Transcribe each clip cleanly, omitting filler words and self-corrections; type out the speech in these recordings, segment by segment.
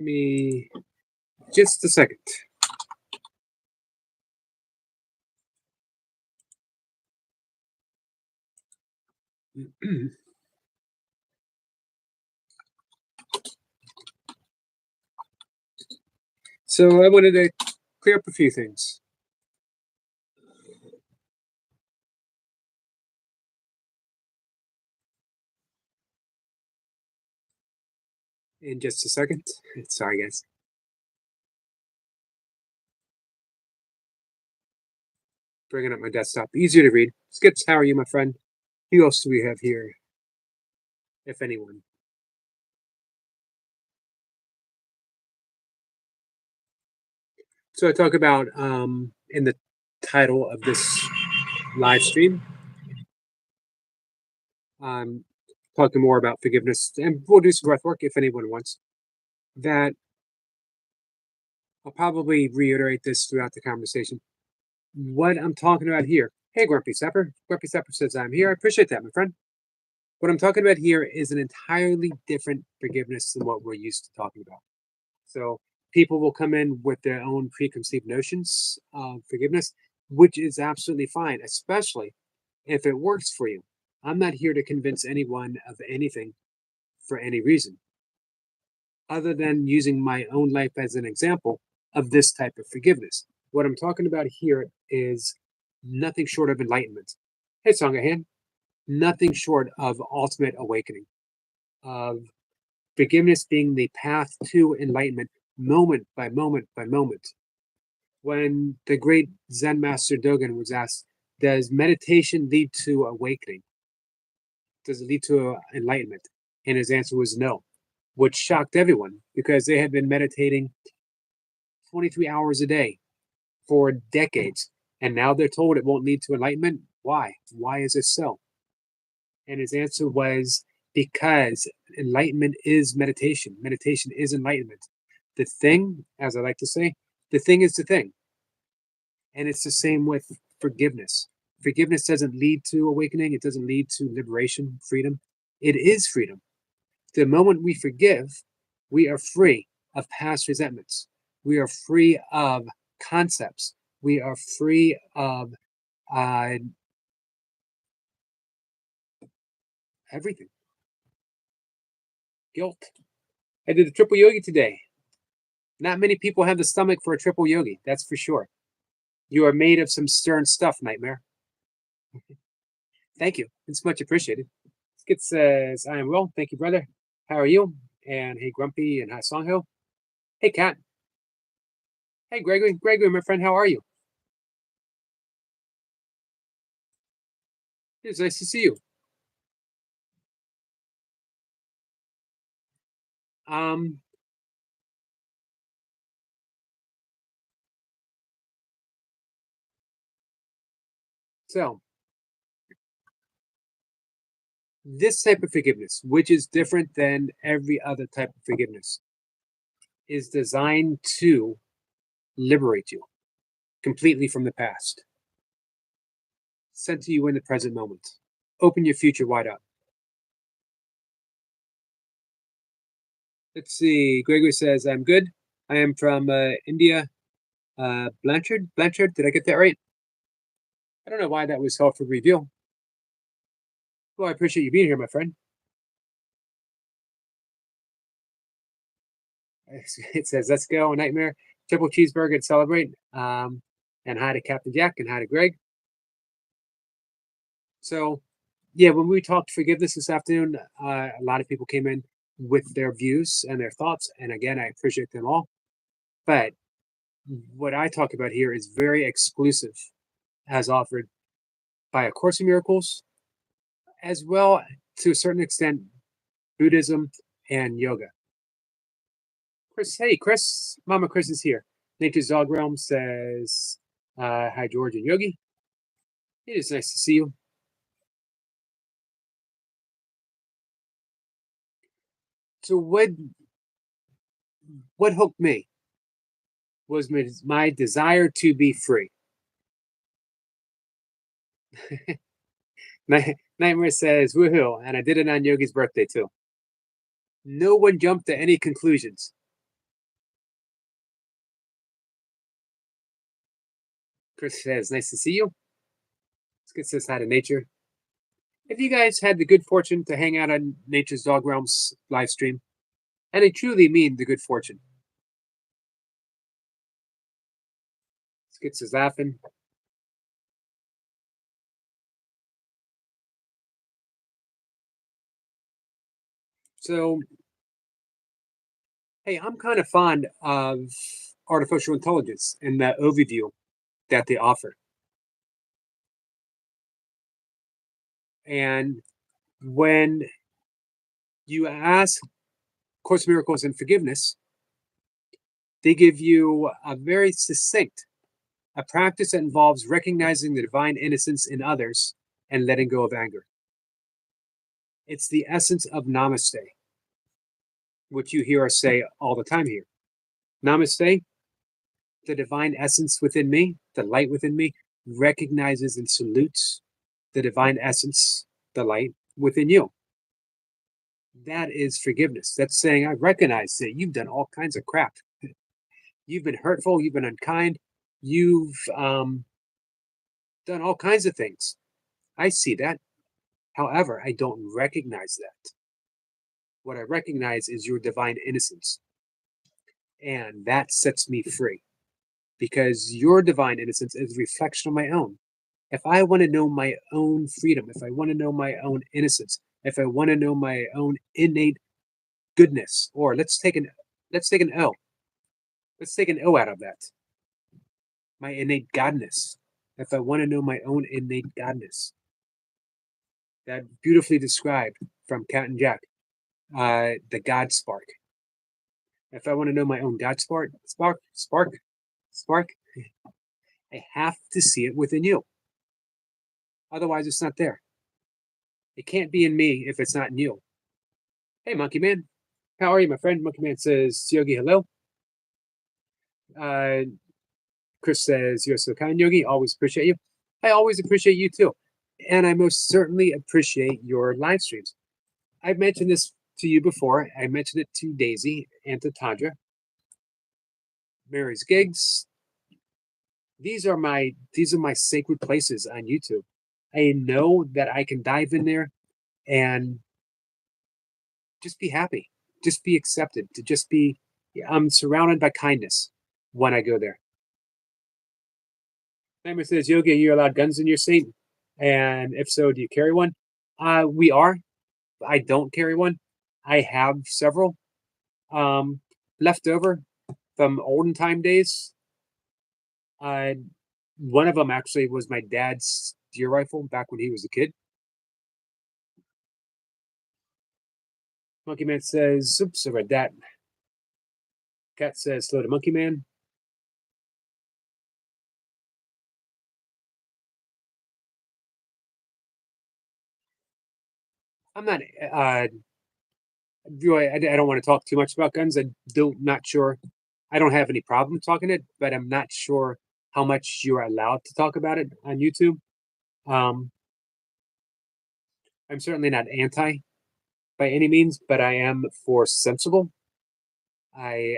Give me just a second. So I wanted to clear up a few things. In just a second. Sorry, guys. Bringing up my desktop. Easier to read. Skips, how are you, my friend? Who else do we have here, if anyone? So I talk about in the title of this live stream, um, talking more about forgiveness, and we'll do some breath work if anyone wants. That I'll probably reiterate this throughout the conversation. What I'm talking about here. Hey, Grumpy Sepper. Grumpy Sepper says I'm here. I appreciate that, my friend. What I'm talking about here is an entirely different forgiveness than what we're used to talking about. So people will come in with their own preconceived notions of forgiveness, which is absolutely fine, especially if it works for you. I'm not here to convince anyone of anything for any reason, other than using my own life as an example of this type of forgiveness. What I'm talking about here is nothing short of enlightenment. Hey, Songahan, nothing short of ultimate awakening, of forgiveness being the path to enlightenment, moment by moment by moment. When the great Zen master Dogen was asked, does meditation lead to awakening? Does it lead to enlightenment? And his answer was no, which shocked everyone because they had been meditating 23 hours a day for decades. And now they're told it won't lead to enlightenment. Why? Why is this so? And his answer was because enlightenment is meditation. Meditation is enlightenment. The thing, as I like to say, the thing is the thing. And it's the same with forgiveness. Forgiveness doesn't lead to awakening, it doesn't lead to liberation, freedom. It is freedom. The moment we forgive, we are free of past resentments. We are free of concepts. We are free of uh, everything. Guilt. I did a triple yogi today. Not many people have the stomach for a triple yogi, that's for sure. You are made of some stern stuff, Nightmare. Thank you. It's much appreciated. Skit says, I am well. Thank you, brother. How are you? And hey, Grumpy and hi, Songho. Hey, Kat. Hey, Gregory. Gregory, my friend, how are you? It's nice to see you. Um, so this type of forgiveness, which is different than every other type of forgiveness, is designed to liberate you completely from the past, center you in the present moment, open your future wide up. Let's see. Gregory says, I'm good. I am from India. Blanchard? Blanchard, did I get that right? I don't know why that was hard for reveal. Well, I appreciate you being here, my friend. It says, let's go, Nightmare. Triple cheeseburger and celebrate. And hi to Captain Jack and hi to Greg. So, yeah, when we talked forgiveness this afternoon, a lot of people came in with their views and their thoughts. And again, I appreciate them all. But what I talk about here is very exclusive, as offered by A Course in Miracles, as well to a certain extent, Buddhism and yoga. Chris, hey, Chris, Mama Chris is here. Nature's Dog Realm says, hi, George and Yogi. It is nice to see you. So what hooked me was my desire to be free. Nightmare says, woohoo, and I did it on Yogi's birthday too. No one jumped to any conclusions. Chris says, nice to see you. Let's get this out of nature. Have you guys had the good fortune to hang out on Nature's Dog Realms live stream? And I truly mean the good fortune. Skits is laughing. So, hey, I'm kind of fond of artificial intelligence and the overview that they offer. And when you ask Course in Miracles and Forgiveness, they give you a very succinct, a practice that involves recognizing the divine innocence in others and letting go of anger. It's the essence of namaste, which you hear us say all the time here. Namaste, the divine essence within me, the light within me, recognizes and salutes the divine essence, the light within you. That is forgiveness. That's saying, I recognize that you've done all kinds of crap. You've been hurtful, you've been unkind, you've done all kinds of things. I see that. However, I don't recognize that. What I recognize is your divine innocence. And that sets me free because your divine innocence is a reflection of my own. If I want to know my own freedom, if I want to know my own innocence, if I want to know my own innate goodness, or let's take an O. Let's take an O out of that. My innate godness. If I want to know my own innate godness, that beautifully described from Cat and Jack, the God spark. If I want to know my own God spark, I have to see it within you. Otherwise, it's not there. It can't be in me if it's not in you. Hey, Monkey Man. How are you, my friend? Monkey Man says, Yogi, hello. Uh, Chris says, you're so kind, Yogi. Always appreciate you. I always appreciate you too. And I most certainly appreciate your live streams. I've mentioned this to you before. I mentioned it to Daisy and to Tandra. Mary's Gigs. These are my sacred places on YouTube. I know that I can dive in there and just be happy, just be accepted, to just be, I'm surrounded by kindness when I go there. Timer says, Yogi, are you allowed guns in your state? And if so, do you carry one? We are. I don't carry one. I have several left over from olden time days. Uh, One of them actually was my dad's deer rifle back when he was a kid. Monkey Man says, oops, I read that. Cat says, slow to Monkey Man. I'm not, I don't want to talk too much about guns. Not sure. I don't have any problem talking it, but I'm not sure how much you are allowed to talk about it on YouTube. Um, I'm certainly not anti by any means, but I am for sensible. I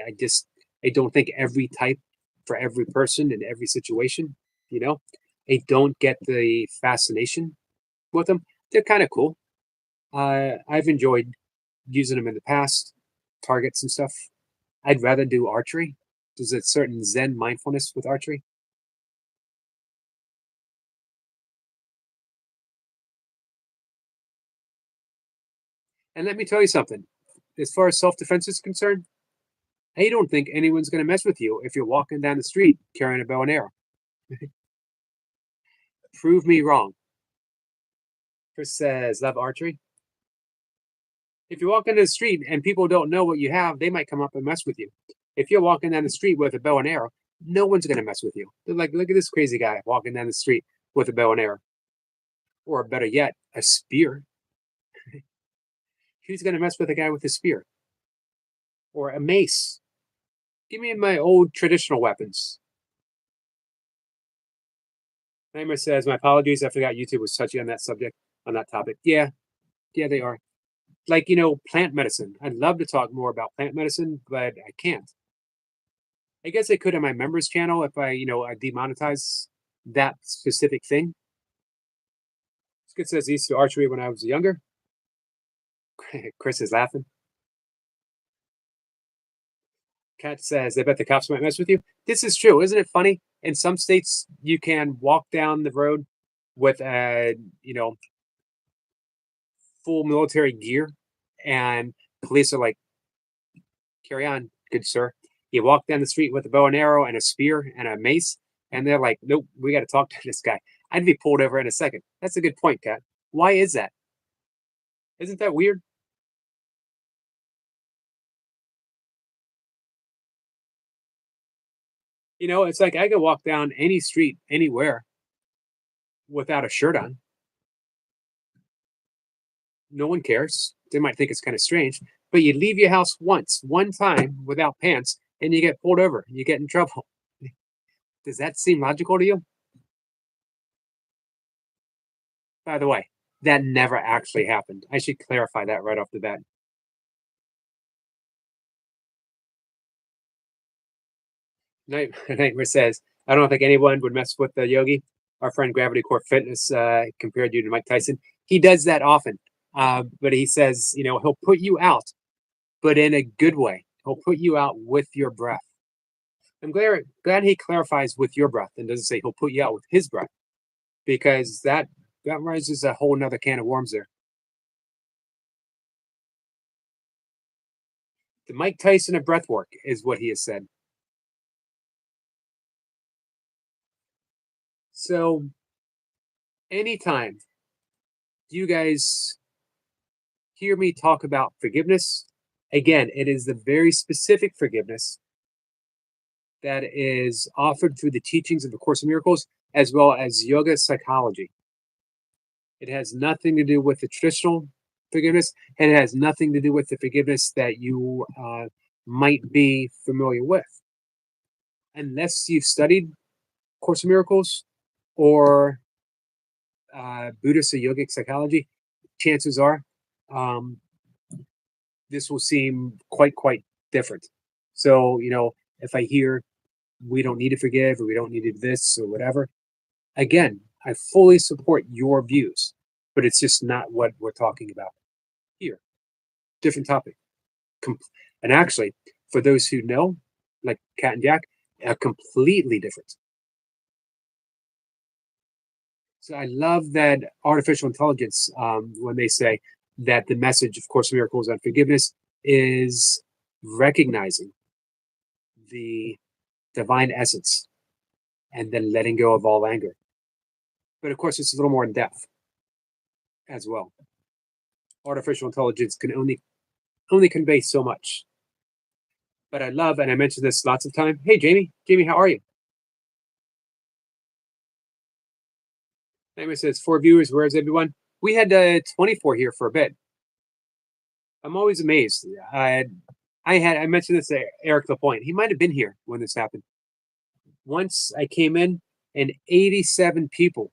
don't think every type for every person in every situation, you know. I don't get the fascination with them. They're kind of cool. I've enjoyed using them in the past, targets and stuff. I'd rather do archery. There's a certain Zen mindfulness with archery. And let me tell you something. As far as self-defense is concerned, I don't think anyone's going to mess with you if you're walking down the street carrying a bow and arrow. Prove me wrong. Chris says, love archery. If you're walking down the street and people don't know what you have, they might come up and mess with you. If you're walking down the street with a bow and arrow, no one's going to mess with you. They're like, look at this crazy guy walking down the street with a bow and arrow. Or better yet, a spear. Who's going to mess with a guy with a spear? Or a mace? Give me my old traditional weapons. Nightmare says, my apologies. I forgot YouTube was touchy on that subject, on that topic. Yeah, they are. Like, plant medicine. I'd love to talk more about plant medicine, but I can't. I guess I could on my members channel if I demonetize that specific thing. Skit says he used to archery when I was younger. Chris is laughing. Kat says, I bet the cops might mess with you. This is true. Isn't it funny? In some states, you can walk down the road with a, full military gear, and police are like, carry on, good sir. You walk down the street with a bow and arrow and a spear and a mace, and they're like, nope, we got to talk to this guy. I'd be pulled over in a second. That's a good point, Kat. Why is that? Isn't that weird? It's like I could walk down any street anywhere without a shirt on. No one cares. They might think it's kind of strange, but you leave your house one time without pants, and you get pulled over. You get in trouble. Does that seem logical to you? By the way, that never actually happened. I should clarify that right off the bat. Nightmare says, I don't think anyone would mess with the yogi. Our friend Gravity Core Fitness compared you to Mike Tyson. He does that often, but he says, he'll put you out, but in a good way. He'll put you out with your breath. I'm glad he clarifies with your breath and doesn't say he'll put you out with his breath, because that raises a whole nother can of worms there. The Mike Tyson of breathwork is what he has said. So anytime you guys hear me talk about forgiveness, again, it is the very specific forgiveness that is offered through the teachings of the Course in Miracles as well as yoga psychology. It has nothing to do with the traditional forgiveness, and it has nothing to do with the forgiveness that you might be familiar with. Unless you've studied Course in Miracles or Buddhist or yogic psychology, chances are um, this will seem quite different. So, if I hear we don't need to forgive or we don't need to do this or whatever, again, I fully support your views, but it's just not what we're talking about here. Different topic. And actually, for those who know, like Cat and Jack, completely different. So I love that artificial intelligence, when they say that the message of Course in Miracles on forgiveness is recognizing the divine essence and then letting go of all anger. But of course, it's a little more in depth as well. Artificial intelligence can only convey so much. But I love, and I mentioned this lots of time. Hey, Jamie. Jamie, how are you? Jamie says, 4 viewers. Where's everyone? We had 24 here for a bit. I'm always amazed. I mentioned this to Eric Lapointe. He might have been here when this happened. Once I came in, and 87 people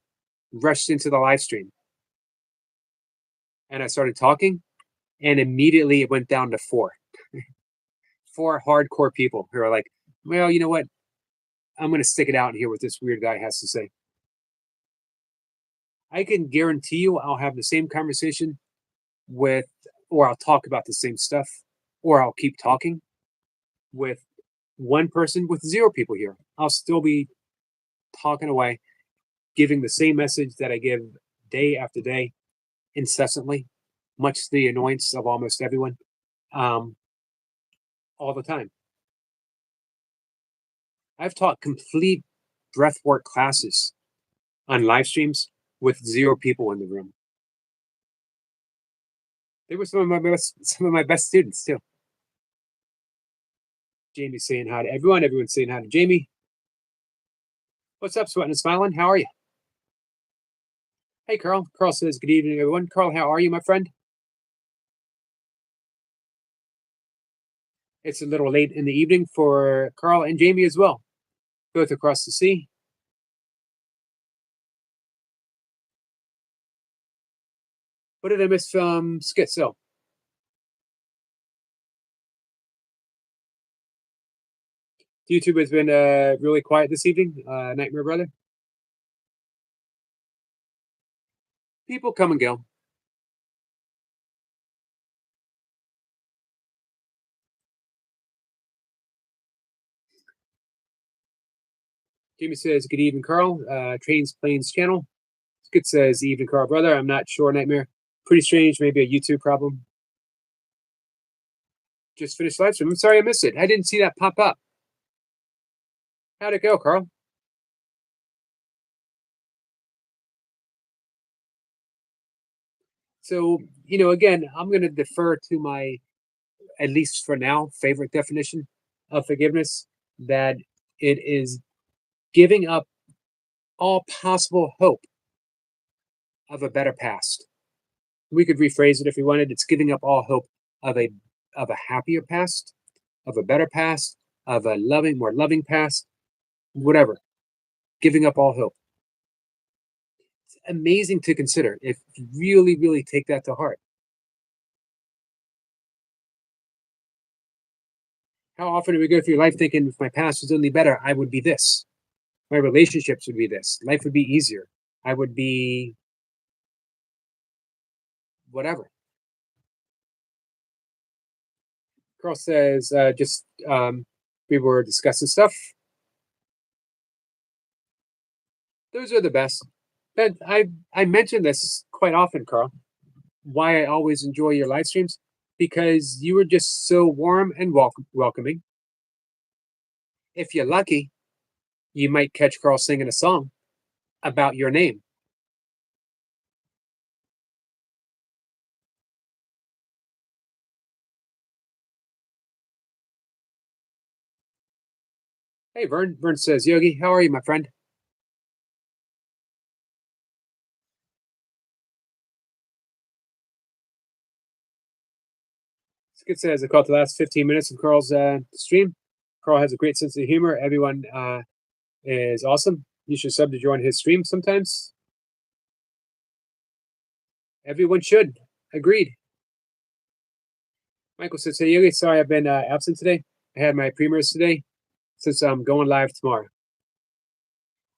rushed into the live stream, and I started talking, and immediately it went down to four. Four hardcore people who are like, well, you know what? I'm going to stick it out and hear what this weird guy has to say. I can guarantee you I'll have the same conversation with, or I'll talk about the same stuff, or I'll keep talking with one person with zero people here. I'll still be talking away, giving the same message that I give day after day, incessantly, much to the annoyance of almost everyone, um, all the time. I've taught complete breathwork classes on live streams with zero people in the room. They were some of my best students too. Jamie's saying hi to everyone. Everyone's saying hi to Jamie. What's up, Sweating and Smiling? How are you? Hey, Carl. Carl says, good evening, everyone. Carl, how are you, my friend? It's a little late in the evening for Carl and Jamie as well, both across the sea. What did I miss from Schizo? YouTube has been really quiet this evening, Nightmare Brother. People come and go. Jamie says, "Good evening, Carl. Trains Planes channel." Skid says, "Evening, Carl, brother. I'm not sure. Nightmare. Pretty strange. Maybe a YouTube problem. Just finished live stream. I'm sorry I missed it. I didn't see that pop up. How'd it go, Carl?" So, again, I'm going to defer to my, at least for now, favorite definition of forgiveness, that it is giving up all possible hope of a better past. We could rephrase it if we wanted. It's giving up all hope of a happier past, of a better past, of a more loving past, whatever. Giving up all hope. It's amazing to consider if you really, really take that to heart. How often do we go through life thinking, if my past was only better, I would be this. My relationships would be this. Life would be easier. I would be whatever. Carl says, just we were discussing stuff. Those are the best. And I mention this quite often, Carl. Why I always enjoy your live streams, because you are just so warm and welcoming. If you're lucky, you might catch Carl singing a song about your name. Hey, Vern. Vern says, "Yogi, how are you, my friend?" Skid says, "I caught the last 15 minutes of Carl's stream. Carl has a great sense of humor. Everyone is awesome. You should sub to join his stream sometimes. Everyone should. Agreed." Michael says, "Hey, Yogi, sorry I've been absent today. I had my premieres today since I'm going live tomorrow."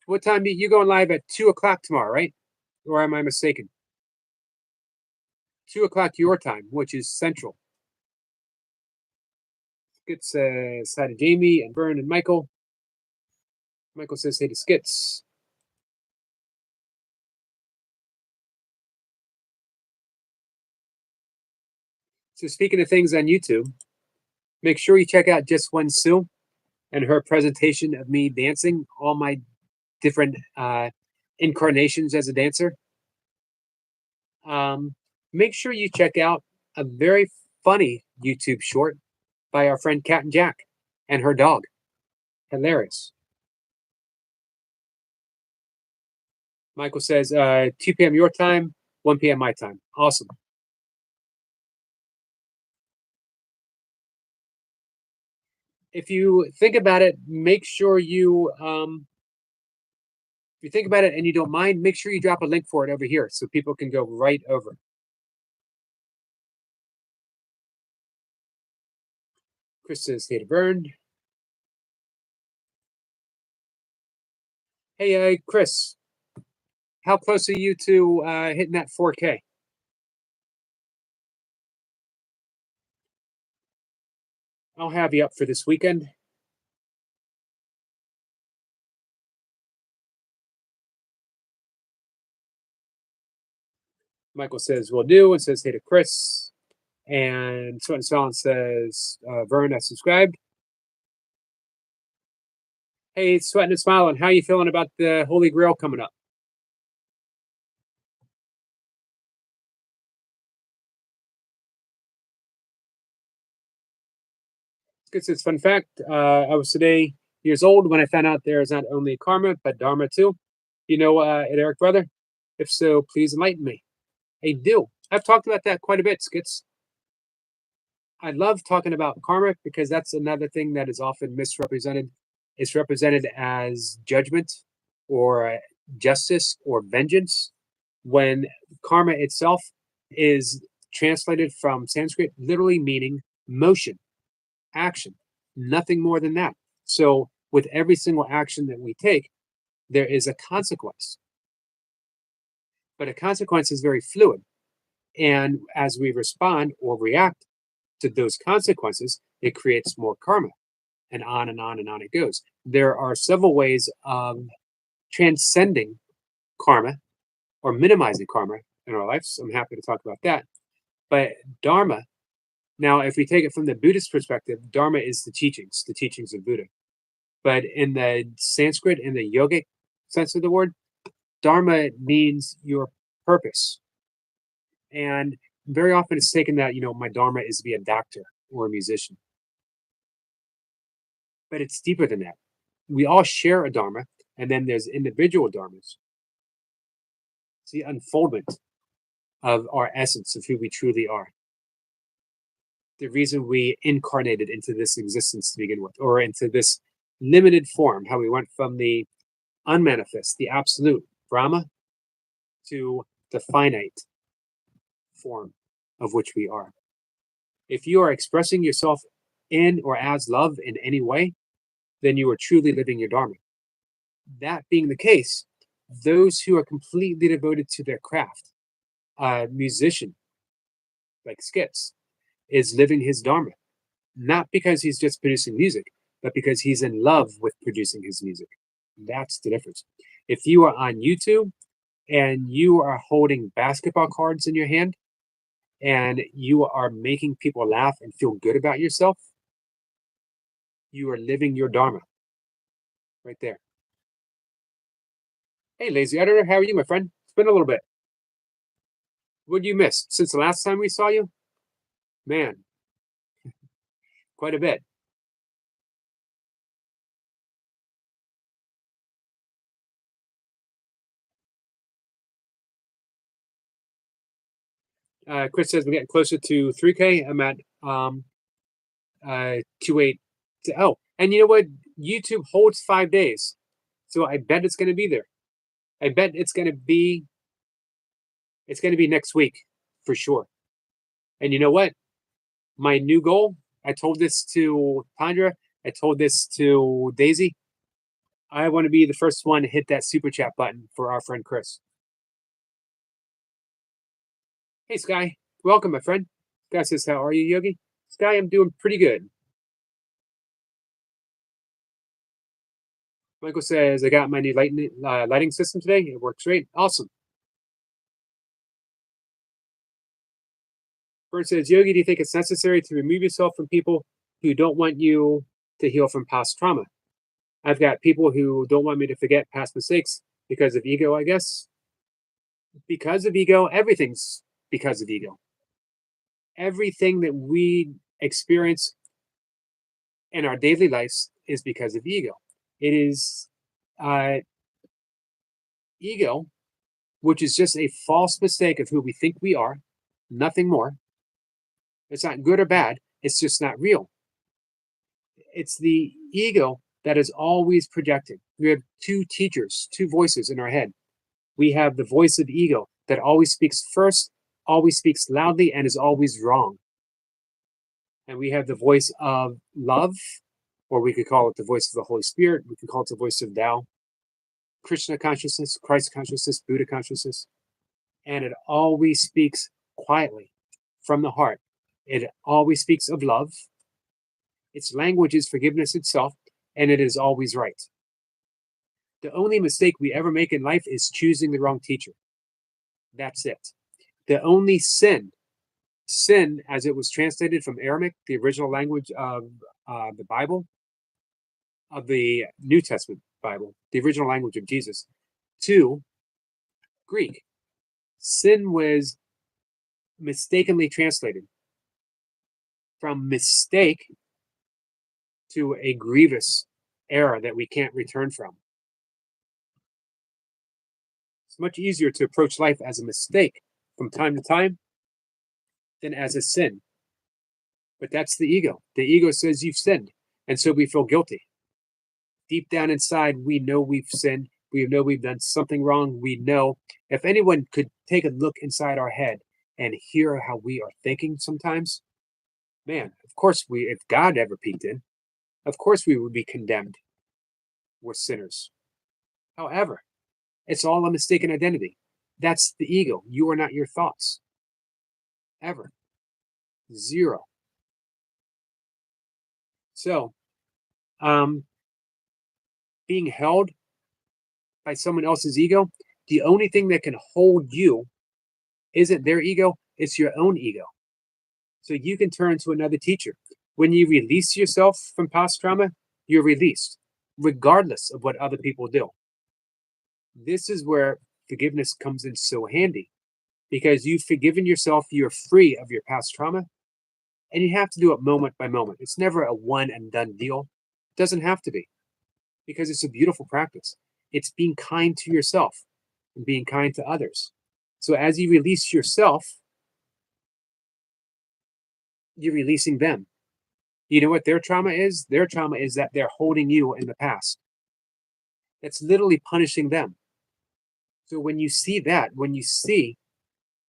What time you going live at 2 o'clock tomorrow, right? Or am I mistaken? 2 o'clock your time, which is central. Skit says hi to Jamie and Vern and Michael. Michael says hey to Skits. So speaking of things on YouTube, make sure you check out Just One Sue and her presentation of me dancing, all my different incarnations as a dancer. Make sure you check out a very funny YouTube short by our friend Cat and Jack and her dog. Hilarious. Michael says 2 p.m. your time, 1 p.m. my time. Awesome. If you think about it, make sure if you think about it and you don't mind, make sure you drop a link for it over here so people can go right over. Chris says hey to Vern. Hey, Chris, how close are you to hitting that 4K? I'll have you up for this weekend. Michael says will do and says hey to Chris. And Sweat and Smile says Vern, I subscribed. Hey, Sweating and Smiling, how you feeling about the Holy Grail coming up? It's fun fact. I was today years old when I found out there is not only karma but dharma too. You know it, Eric, brother? If so, please enlighten me. I do. I've talked about that quite a bit, Skits. I love talking about karma because that's another thing that is often misrepresented. It's represented as judgment or justice or vengeance, when karma itself is translated from Sanskrit, literally meaning motion, action, nothing more than that. So, with every single action that we take, there is a consequence. But a consequence is very fluid. And as we respond or react to those consequences, it creates more karma, and on and on and on it goes. There are several ways of transcending karma or minimizing karma in our lives. I'm happy to talk about that. But Dharma, now, if we take it from the Buddhist perspective, Dharma is the teachings of Buddha. But in the Sanskrit, in the yogic sense of the word, Dharma means your purpose. And very often it's taken that, my Dharma is to be a doctor or a musician. But it's deeper than that. We all share a Dharma, and then there's individual Dharmas. It's the unfoldment of our essence of who we truly are. The reason we incarnated into this existence to begin with, or into this limited form, how we went from the unmanifest, the absolute Brahma, to the finite form of which we are. If you are expressing yourself in or as love in any way, then you are truly living your Dharma. That being the case, those who are completely devoted to their craft, a musician like Skits, is living his Dharma, not because he's just producing music, but because he's in love with producing his music. That's the difference. If you are on YouTube and you are holding basketball cards in your hand and you are making people laugh and feel good about yourself, you are living your Dharma right there. Hey, lazy editor, how are you, my friend? It's been a little bit. What you missed since the last time we saw you? Man, quite a bit. Chris says we're getting closer to 3K. I'm at 28. Oh, and you know what? YouTube holds 5 days, so I bet it's going to be there. I bet it's going to be next week for sure. And you know what? My new goal. I told this to Pandra. I told this to Daisy. I want to be the first one to hit that super chat button for our friend Chris. Hey, Sky. Welcome, my friend. Sky says, how are you, Yogi? Sky, I'm doing pretty good. Michael says, I got my new lighting system today. It works great. Awesome. Bert says, Yogi, do you think it's necessary to remove yourself from people who don't want you to heal from past trauma? I've got people who don't want me to forget past mistakes because of ego, I guess. Because of ego, everything's because of ego. Everything that we experience in our daily lives is because of ego. It is ego, which is just a false mistake of who we think we are, nothing more. It's not good or bad, it's just not real. It's the ego that is always projecting. We have two teachers, two voices in our head. We have the voice of ego that always speaks first, always speaks loudly, and is always wrong. And we have the voice of love, or we could call it the voice of the Holy Spirit. We can call it the voice of Tao, Krishna consciousness, Christ consciousness, Buddha consciousness. And it always speaks quietly from the heart. It always speaks of love. Its language is forgiveness itself, and it is always right. The only mistake we ever make in life is choosing the wrong teacher. That's it. The only sin, as it was translated from Aramaic, the original language of the Bible, of the New Testament Bible, the original language of Jesus, to Greek. Sin was mistakenly translated from mistake to a grievous error that we can't return from. It's much easier to approach life as a mistake from time to time than as a sin. But that's the ego. The ego says you've sinned, and so we feel guilty. Deep down inside, we know we've sinned. We know we've done something wrong. We know if anyone could take a look inside our head and hear how we are thinking sometimes, man, of course if God ever peeked in, of course we would be condemned. We're sinners. However, it's all a mistaken identity. That's the ego. You are not your thoughts ever. Zero. So, um, being held by someone else's ego, the only thing that can hold you isn't their ego, it's your own ego. So you can turn to another teacher. When you release yourself from past trauma, you're released, regardless of what other people do. This is where forgiveness comes in so handy because you've forgiven yourself, you're free of your past trauma, and you have to do it moment by moment. It's never a one and done deal. It doesn't have to be because it's a beautiful practice. It's being kind to yourself and being kind to others. So as you release yourself, you're releasing them. You know what their trauma is? Their trauma is that they're holding you in the past. It's literally punishing them. So when you see that, when you see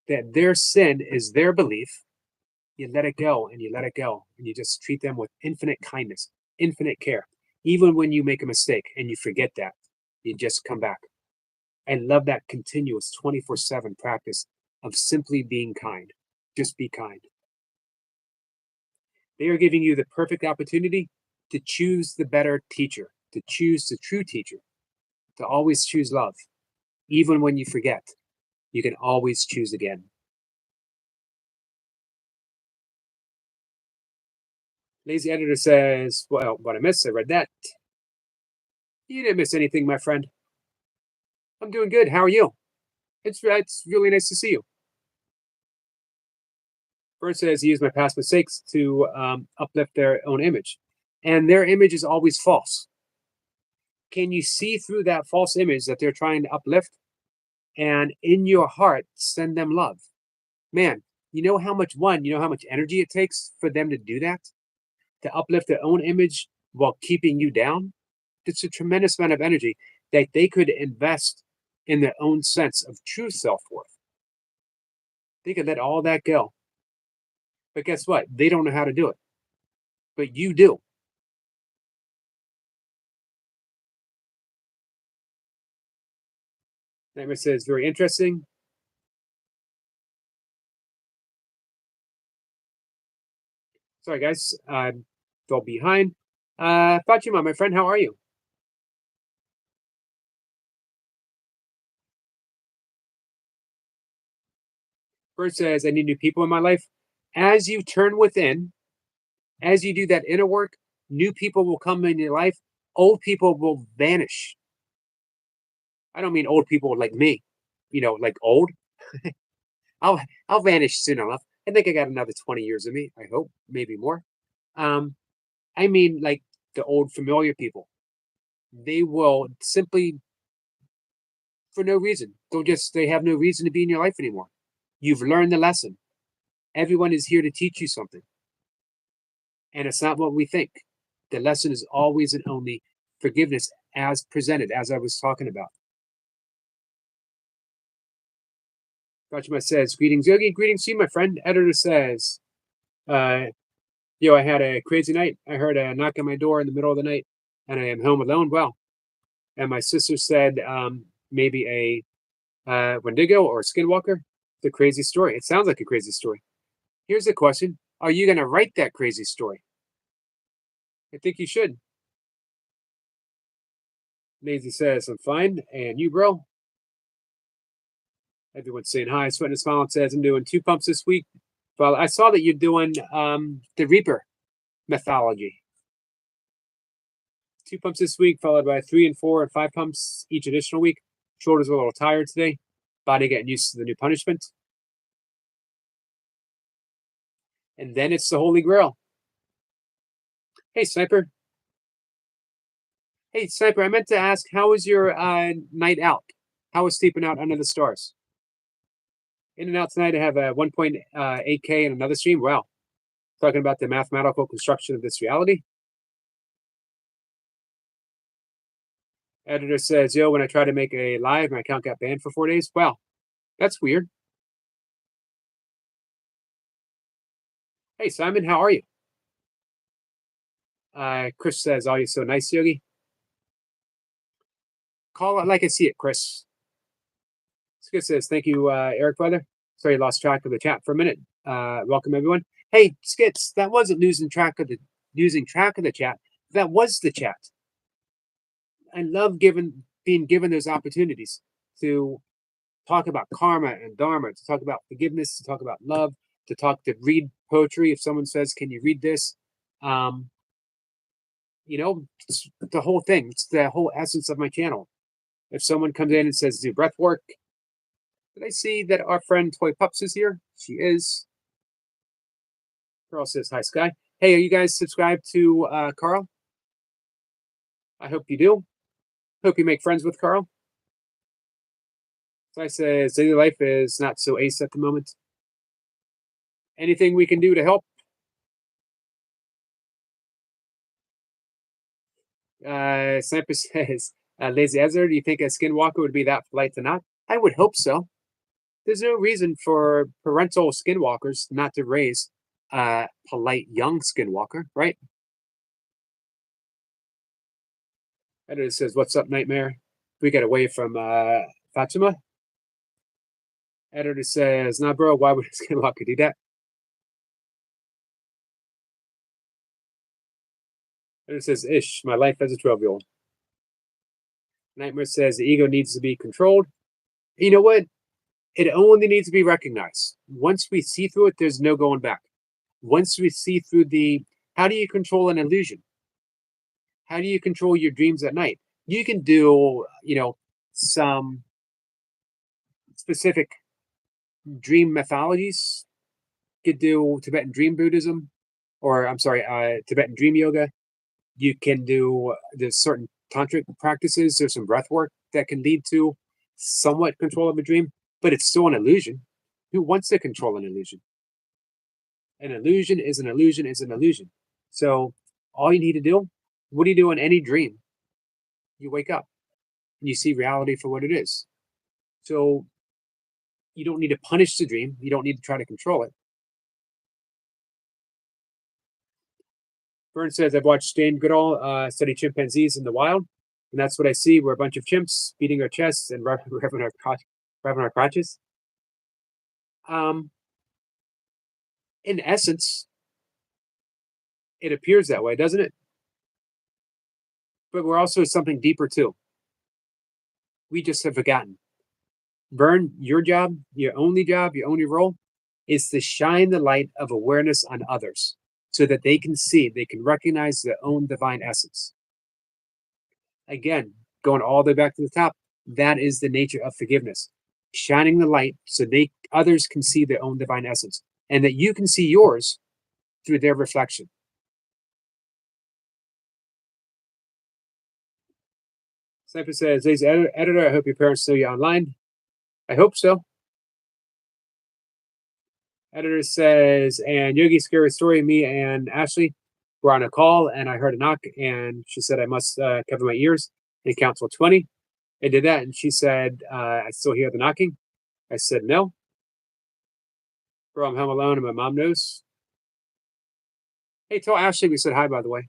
that their sin is their belief, you let it go and you let it go and you just treat them with infinite kindness, infinite care. Even when you make a mistake and you forget that, you just come back. I love that continuous 24/7 practice of simply being kind. Just be kind. They are giving you the perfect opportunity to choose the better teacher, to choose the true teacher, to always choose love. Even when you forget, you can always choose again. Lazy editor says, well, what I missed, I read that. You didn't miss anything, my friend. I'm doing good. How are you? It's really nice to see you. Bird says he used my past mistakes to uplift their own image. And their image is always false. Can you see through that false image that they're trying to uplift? And in your heart, send them love. Man, you know how much energy it takes for them to do that? To uplift their own image while keeping you down? It's a tremendous amount of energy that they could invest in their own sense of true self worth. They could let all that go. But guess what? They don't know how to do it. But you do. Nightmare says, very interesting. Sorry, guys. I'm fell behind. Fatima, my friend, how are you? Bird says, I need new people in my life. As you turn within, as you do that inner work, new people will come in your life. Old people will vanish. I don't mean old people like me, like old. I'll I'll vanish soon enough. I think I got another 20 years of me. I hope, maybe more. Um, I mean like the old familiar people. They will simply for no reason. They have no reason to be in your life anymore. You've learned the lesson. Everyone is here to teach you something. And it's not what we think. The lesson is always and only forgiveness as presented, as I was talking about. Fatima says, greetings, Yogi. Greetings to you, my friend. Editor says, uh, yo, I had a crazy night. I heard a knock on my door in the middle of the night and I am home alone. Well, and my sister said maybe a Wendigo or a skinwalker. It's a crazy story. It sounds like a crazy story. Here's the question. Are you going to write that crazy story? I think you should. Maisie says, I'm fine. And you, bro? Everyone's saying hi. Sweating and smiling says, I'm doing 2 pumps this week. Well, I saw that you're doing the Reaper methodology. 2 pumps this week, followed by 3 and 4 and 5 pumps each additional week. Shoulders a little tired today. Body getting used to the new punishment. And then it's the Holy Grail. Hey, Sniper. Hey, Sniper, I meant to ask, how was your night out? How was sleeping out under the stars? In and out tonight, I have a 1.8K and another stream. Wow. Talking about the mathematical construction of this reality. Editor says, yo, when I tried to make a live, my account got banned for 4 days. Wow, that's weird. Hey, Simon, how are you? Chris says, oh, you're so nice, Yogi. Call it like I see it, Chris. Skit says, thank you, Eric Brother. Sorry, lost track of the chat for a minute. Welcome everyone. Hey, Skits, that wasn't losing track of the chat. That was the chat. I love being given those opportunities to talk about karma and dharma, to talk about forgiveness, to talk about love, to read poetry. If someone says, "Can you read this?" Um, it's the whole thing. It's the whole essence of my channel. If someone comes in and says, "Do breath work," did I see that our friend Toy Pups is here? She is. Carl says, "Hi, Sky." Hey, are you guys subscribed to Carl? I hope you do. Hope you make friends with Carl. So I say, daily life is not so ace at the moment. Anything we can do to help? Sniper says, Lazy Ezra, do you think a skinwalker would be that polite to not? I would hope so. There's no reason for parental skinwalkers not to raise a polite young skinwalker, right? Editor says, what's up, Nightmare? We get away from Fatima. Editor says, nah, bro, why would a skinwalker do that? Editor says, ish, my life as a 12-year-old. Nightmare says, the ego needs to be controlled. You know what? It only needs to be recognized. Once we see through it, there's no going back. Once we see through how do you control an illusion? How do you control your dreams at night? You can do, some specific dream mythologies. You could do Tibetan dream Buddhism, or I'm sorry, Tibetan dream yoga. You can do there's certain tantric practices. There's some breath work that can lead to somewhat control of a dream, but it's still an illusion. Who wants to control an illusion? An illusion is an illusion is an illusion. So all you need to do, what do you do in any dream? You wake up and you see reality for what it is. So you don't need to punish the dream. You don't need to try to control it. Vern says, I've watched Jane Goodall study chimpanzees in the wild, and that's what I see. We're a bunch of chimps beating our chests and rubbing our crotches. In essence, it appears that way, doesn't it? But we're also something deeper too. We just have forgotten. Vern, your job, your only role is to shine the light of awareness on others so that they can see, they can recognize their own divine essence. Again, going all the way back to the top, that is the nature of forgiveness. Shining the light so others can see their own divine essence and that you can see yours through their reflection. Sniper says, Ladies editor, I hope your parents know you online. I hope so. Editor says, and Yogi, scary story, me and Ashley were on a call and I heard a knock and she said I must cover my ears and count till 20. I did that and she said, I still hear the knocking. I said, no. Bro, I'm home alone and my mom knows. Hey, tell Ashley we said hi, by the way.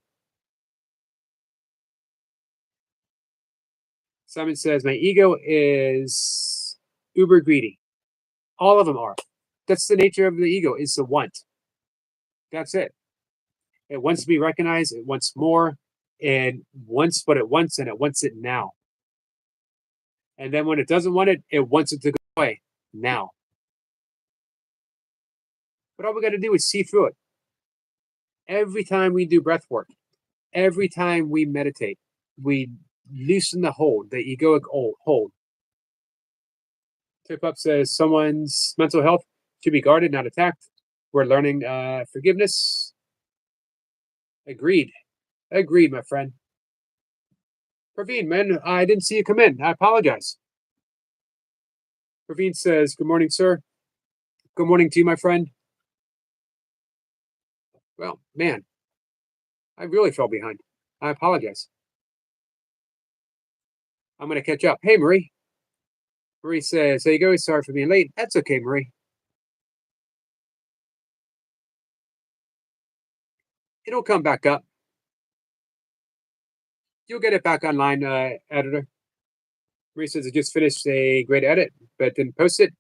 Simon says, my ego is uber greedy. All of them are. That's the nature of the ego, is the want. That's it. It wants to be recognized. It wants more. It wants what it wants, and it wants it now. And then when it doesn't want it, it wants it to go away now. But all we got to do is see through it. Every time we do breath work, every time we meditate, we loosen the hold, the egoic hold. Tip Up says someone's mental health should be guarded, not attacked. We're learning forgiveness. Agreed. Agreed, my friend. Praveen, man, I didn't see you come in. I apologize. Praveen says, good morning, sir. Good morning to you, my friend. Well, man, I really fell behind. I apologize. I'm going to catch up. Hey, Marie. Marie says, there you go. Sorry for being late. That's okay, Marie. It'll come back up. You'll get it back online, editor. Marie says, I just finished a great edit, but didn't post it.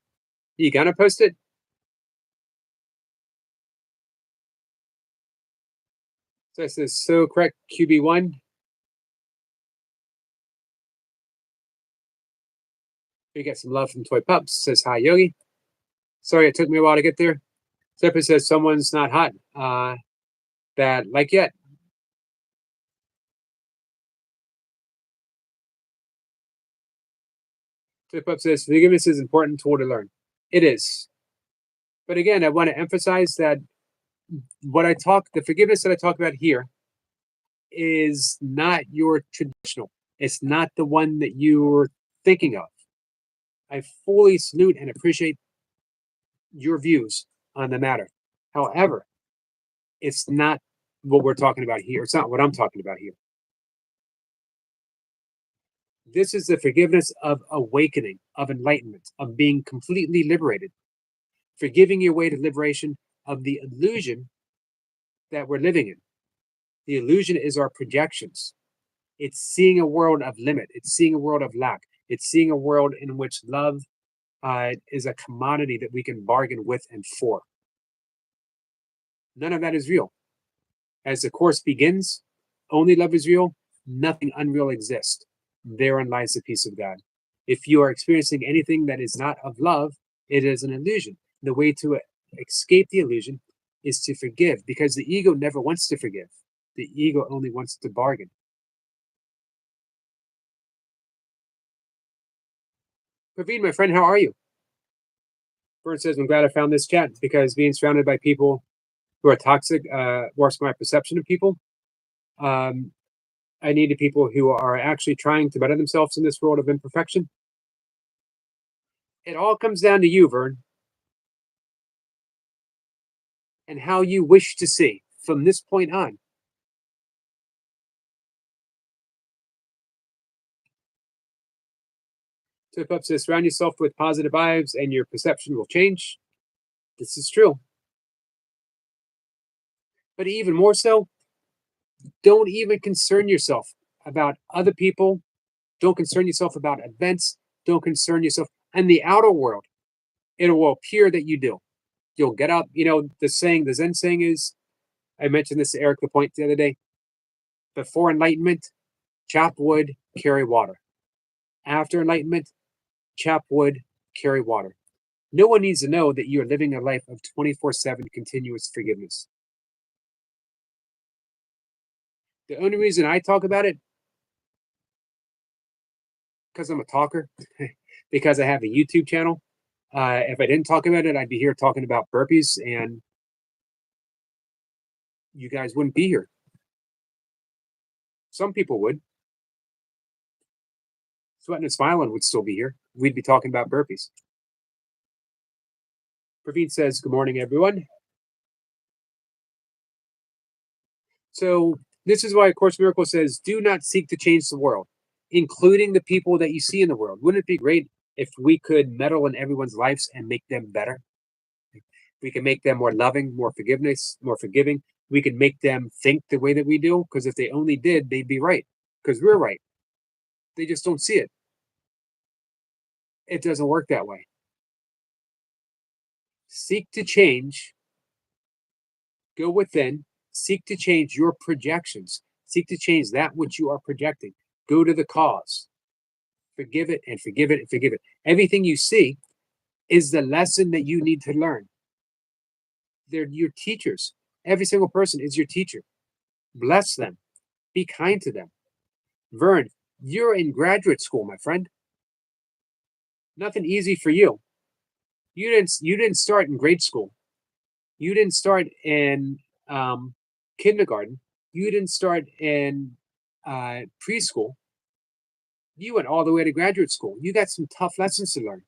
You gonna post it? So I says, so correct, QB1. We get some love from Toy Pups. Says, hi, Yogi. Sorry, it took me a while to get there. Zephyr says, someone's not hot. That like yet. Toy Pups says, forgiveness is important tool to learn. It is. But again, I want to emphasize that the forgiveness that I talk about here is not your traditional. It's not the one that you're thinking of. I fully salute and appreciate your views on the matter. However, it's not what we're talking about here. It's not what I'm talking about here. This is the forgiveness of awakening, of enlightenment, of being completely liberated, forgiving your way to liberation of the illusion that we're living in. The illusion is our projections. It's seeing a world of limit. It's seeing a world of lack. It's seeing a world in which love is a commodity that we can bargain with and for. None of that is real. As the course begins, only love is real. Nothing unreal exists. Therein lies the peace of God. If you are experiencing anything that is not of love, it is an illusion. The way to escape the illusion is to forgive, because the ego never wants to forgive. The ego only wants to bargain. Praveen, my friend, how are you? Bert says, I'm glad I found this chat because being surrounded by people who are toxic works my perception of people. Um, I needed people who are actually trying to better themselves in this world of imperfection. It all comes down to you, Vern, and how you wish to see from this point on. Tip up says, surround yourself with positive vibes and your perception will change. This is true. But even more so, don't even concern yourself about other people. Don't concern yourself about events. Don't concern yourself in the outer world. It will appear that you do. You'll get up. The Zen saying is, I mentioned this to Eric Lapointe the other day. Before enlightenment, chop wood, carry water. After enlightenment, chop wood, carry water. No one needs to know that you are living a life of 24/7 continuous forgiveness. The only reason I talk about it, because I'm a talker, because I have a YouTube channel. If I didn't talk about it, I'd be here talking about burpees, and you guys wouldn't be here. Some people would. Sweating and Smiling would still be here. We'd be talking about burpees. Praveen says, good morning, everyone. So this is why A Course in Miracles says, do not seek to change the world, including the people that you see in the world. Wouldn't it be great if we could meddle in everyone's lives and make them better? We can make them more loving, more forgiving. We can make them think the way that we do, because if they only did, they'd be right, because we're right. They just don't see it. It doesn't work that way. Seek to change, go within, seek to change your projections, seek to change that which you are projecting. Go to the cause. Forgive it and forgive it and forgive it. Everything you see is the lesson that you need to learn. They're your teachers. Every single person is your teacher. Bless them. Be kind to them. Vern, you're in graduate school, my friend. Nothing easy for you. You didn't start in grade school. You didn't start in kindergarten. You didn't start in preschool. You went all the way to graduate school. You got some tough lessons to learn.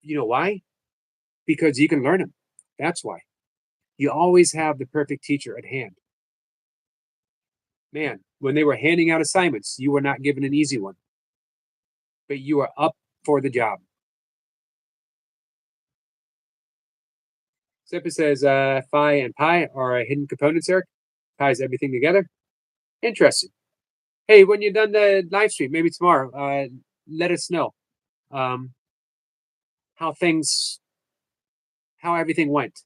You know why? Because you can learn them. That's why. You always have the perfect teacher at hand. Man, when they were handing out assignments, you were not given an easy one, but you are up for the job. Zipper says phi and pi are hidden components, Eric. Ties everything together. Interesting. Hey, when you're done the live stream, maybe tomorrow, let us know um, how things, how everything went.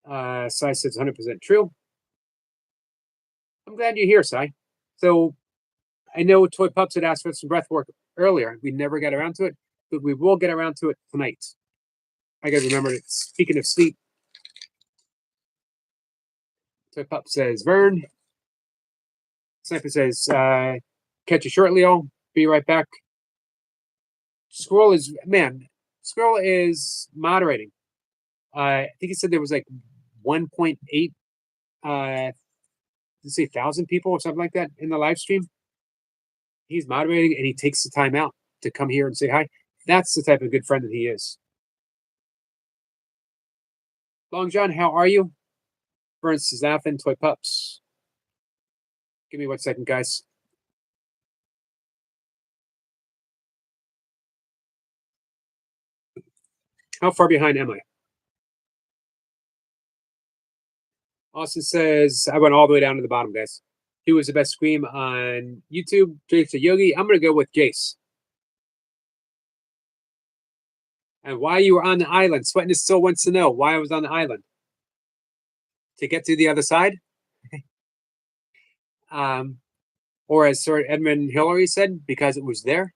Sai says 100% true. I'm glad you're here, Sai. So I know Toy Pups had asked for some breath work earlier. We never got around to it, but we will get around to it tonight. I got to remember that. Speaking of sleep, Toy Pup says, Vern. Sniper says, catch you shortly, all. Be right back. Squirrel is, man, Squirrel is moderating. I think he said there was like 1.8, let's say 1,000 people or something like that in the live stream. He's moderating and he takes the time out to come here and say hi. That's the type of good friend that he is. Long John, how are you? Burns says laughing, toy pups. Give me 1 second, guys. How far behind am I? Austin says, I went all the way down to the bottom, guys. Who was the best scream on YouTube? Jace or Yogi? I'm going to go with Jace. And why you were on the island. Sweetness still wants to know why I was on the island. To get to the other side? Or as Sir Edmund Hillary said, because it was there?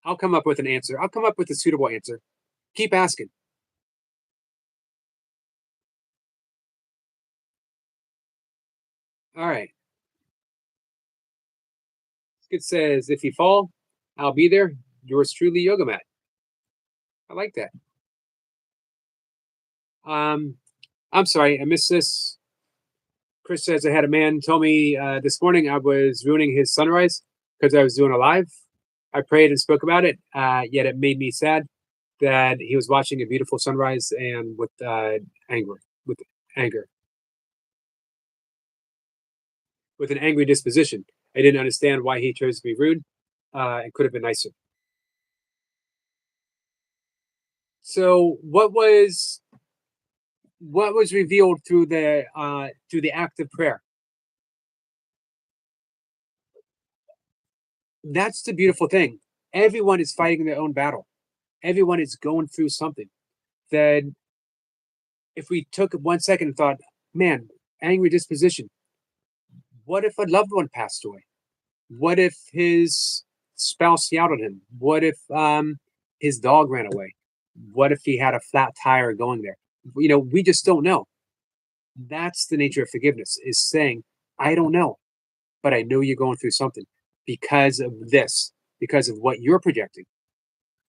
I'll come up with an answer. I'll come up with a suitable answer. Keep asking. All right. It says, if you fall, I'll be there. Yours truly, Yoga Mat. I like that. I'm sorry, I missed this. Chris says I had a man tell me this morning I was ruining his sunrise because I was doing a live. I prayed and spoke about it, yet it made me sad that he was watching a beautiful sunrise and with anger, with anger, with an angry disposition. I didn't understand why he chose to be rude. It could have been nicer. So, what was revealed through the act of prayer? That's the beautiful thing. Everyone is fighting their own battle. Everyone is going through something. That if we took 1 second and thought, man, angry disposition, what if a loved one passed away? What if his spouse yelled at him? What if his dog ran away? What if he had a flat tire going there? We just don't know. That's the nature of forgiveness, is saying, I don't know, but I know you're going through something because of this, because of what you're projecting.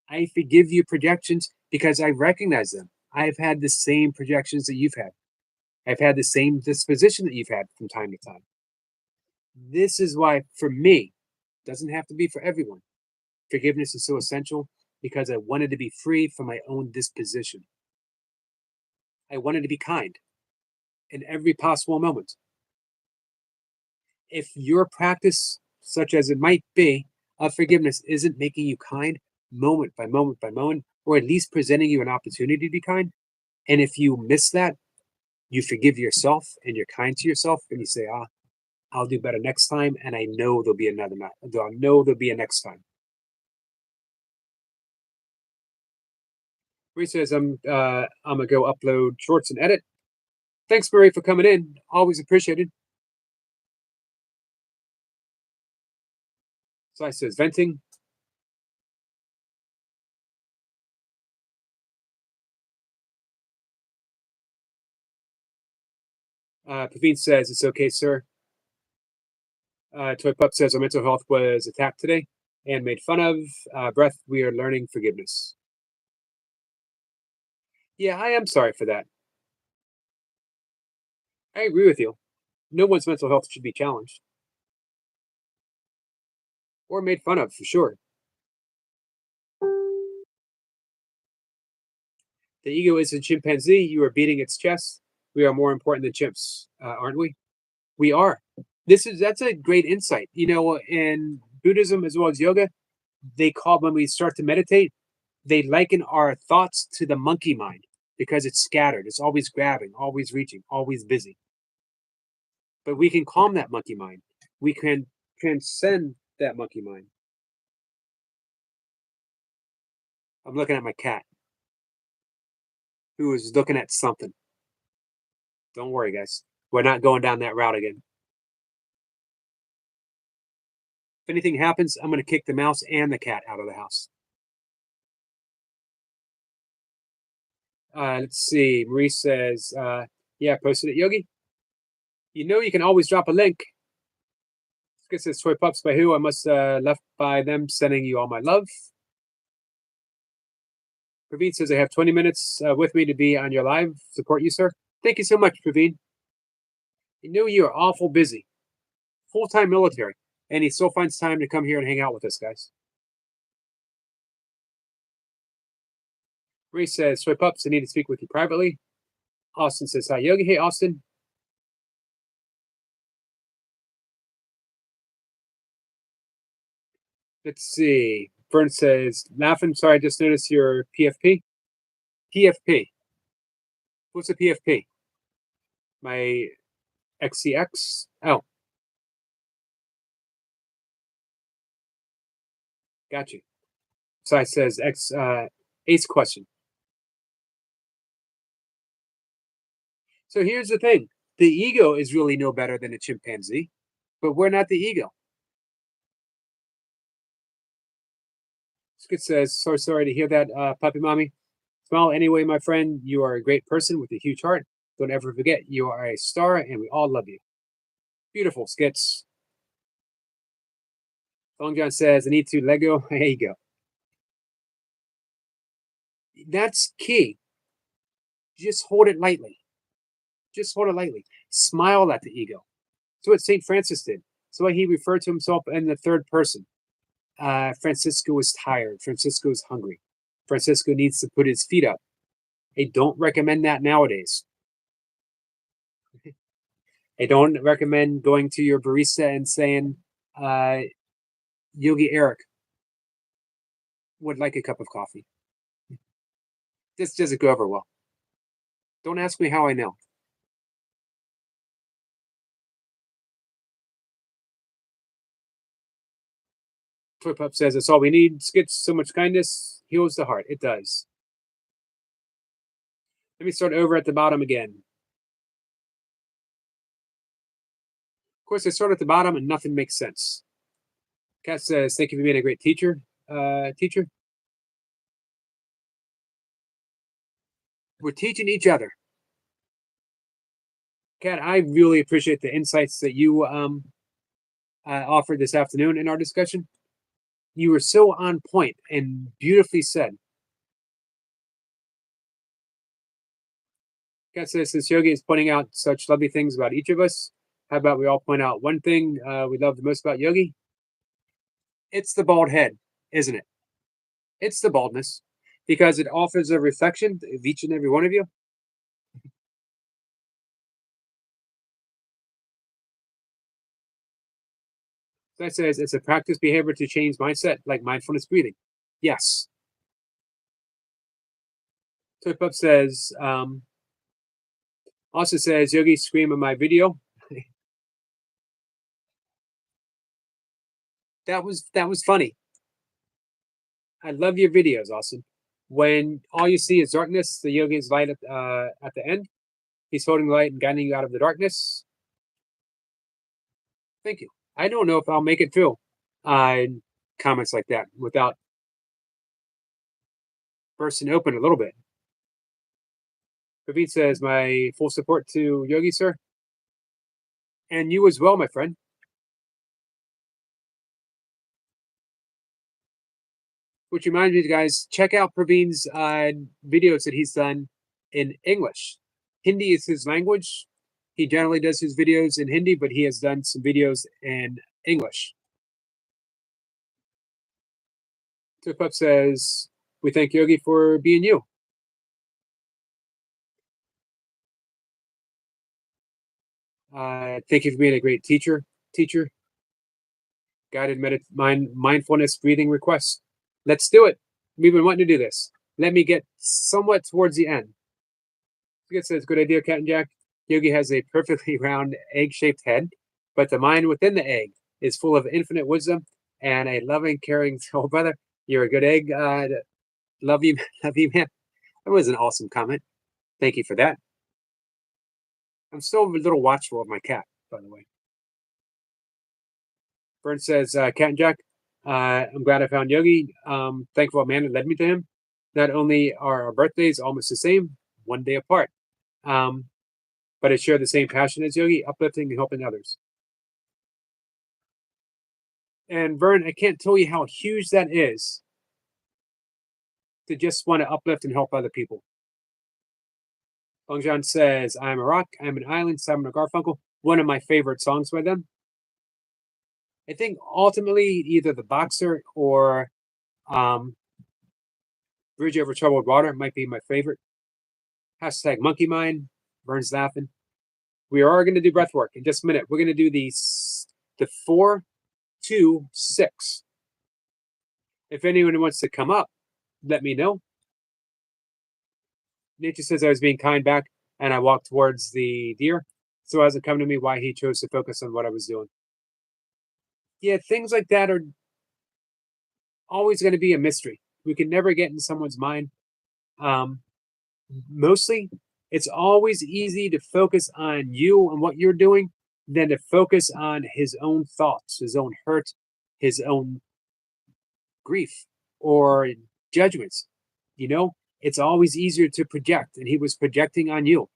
I forgive you projections because I recognize them. I've had the same projections that you've had. I've had the same disposition that you've had from time to time. This is why, for me, doesn't have to be for everyone. Forgiveness is so essential because I wanted to be free from my own disposition. I wanted to be kind in every possible moment. If your practice, such as it might be, of forgiveness isn't making you kind moment by moment by moment, or at least presenting you an opportunity to be kind, and if you miss that, you forgive yourself and you're kind to yourself, and you say, I'll do better next time, and I know there'll be another night. I know there'll be a next time. Marie says, I'm gonna go upload shorts and edit. Thanks, Marie, for coming in. Always appreciated. So I says, venting. Paveen says, it's okay, sir. Toy Pup says, our mental health was attacked today and made fun of. Breath, we are learning forgiveness. Yeah, I am sorry for that. I agree with you. No one's mental health should be challenged or made fun of, for sure. The ego is a chimpanzee. You are beating its chest. We are more important than chimps, aren't we? We are. That's a great insight. In Buddhism as well as yoga, they call when we start to meditate, they liken our thoughts to the monkey mind. because it's scattered. It's always grabbing, always reaching, always busy. But we can calm that monkey mind. We can transcend that monkey mind. I'm looking at my cat who is looking at something. Don't worry, guys. We're not going down that route again. If anything happens, I'm going to kick the mouse and the cat out of the house. Let's see. Marie says, yeah, posted it, Yogi. You know, you can always drop a link. This says Toy Pups by who? I must left by them sending you all my love. Praveen says, I have 20 minutes with me to be on your live. Support you, sir. Thank you so much, Praveen. You know you are awful busy. Full-time military. And he still finds time to come here and hang out with us, guys. Ray says, Toy Pups, I need to speak with you privately. Austin says, hi, Yogi. Hey, Austin. Let's see. Vern says, laughing. Sorry, I just noticed your PFP. PFP. What's a PFP? My XCX? Oh, got you. So I says Ace question. So here's the thing. The ego is really no better than a chimpanzee, but we're not the ego. Skid says, so sorry to hear that, puppy mommy. Smile anyway, my friend. You are a great person with a huge heart. Don't ever forget, you are a star, and we all love you. Beautiful, Skits. Long John says, I need to Lego. There you go. That's key. Just hold it lightly. Just hold it lightly. Smile at the ego. That's what St. Francis did. That's why he referred to himself in the third person. Francisco is tired. Francisco is hungry. Francisco needs to put his feet up. I don't recommend that nowadays. I don't recommend going to your barista and saying, Yogi Eric would like a cup of coffee. This doesn't go over well. Don't ask me how I know. Toy Pup says, that's all we need. Skits, so much kindness heals the heart. It does. Let me start over at the bottom again. Of course, I start at the bottom and nothing makes sense. Kat says, thank you for being a great teacher. Teacher. We're teaching each other. Kat, I really appreciate the insights that you offered this afternoon in our discussion. You were so on point and beautifully said. Kat says, since Yogi is pointing out such lovely things about each of us, how about we all point out one thing we love the most about Yogi? It's the bald head, isn't it? It's the baldness, because it offers a reflection of each and every one of you. That says it's a practice behavior to change mindset, like mindfulness breathing. Yes. Tip Up says, also says, Yogi scream in my video. that was funny. I love your videos, Austin. When all you see is darkness, the yogi is light at the end. He's holding the light and guiding you out of the darkness. Thank you. I don't know if I'll make it through comments like that without bursting open a little bit. Praveen says, my full support to Yogi, sir. And you as well, my friend. Which reminds me, guys, check out Praveen's videos that he's done in English. Hindi is his language. He generally does his videos in Hindi, but he has done some videos in English. Tip Up says, we thank Yogi for being you. Thank you for being a great teacher. Guided mindfulness breathing requests. Let's do it. We've been wanting to do this. Let me get somewhat towards the end. It says, good idea, Cat and Jack. Yogi has a perfectly round egg shaped head, but the mind within the egg is full of infinite wisdom and a loving, caring soul. Brother, you're a good egg. Love you, love you, man. That was an awesome comment. Thank you for that. I'm still a little watchful of my cat, by the way. Vern says, Cat and Jack, I'm glad I found Yogi. Thankful man led me to him. Not only are our birthdays almost the same, one day apart, um, but I share the same passion as Yogi, uplifting and helping others. And Vern, I can't tell you how huge that is to just want to uplift and help other people. Long John says, I'm a rock, I'm an island, Simon and Garfunkel, one of my favorite songs by them. I think ultimately either The Boxer or um, Bridge Over Troubled Water might be my favorite. Hashtag Monkey Mind, Vern's laughing. We are going to do breath work in just a minute. We're going to do the 4, 2, 6. If anyone wants to come up, let me know. Nature says I was being kind back and I walked towards the deer. So it hasn't come to me why he chose to focus on what I was doing. Yeah, things like that are always going to be a mystery. We can never get in someone's mind. Mostly, it's always easy to focus on you and what you're doing than to focus on his own thoughts, his own hurt, his own grief or judgments. You know, it's always easier to project, and he was projecting on you.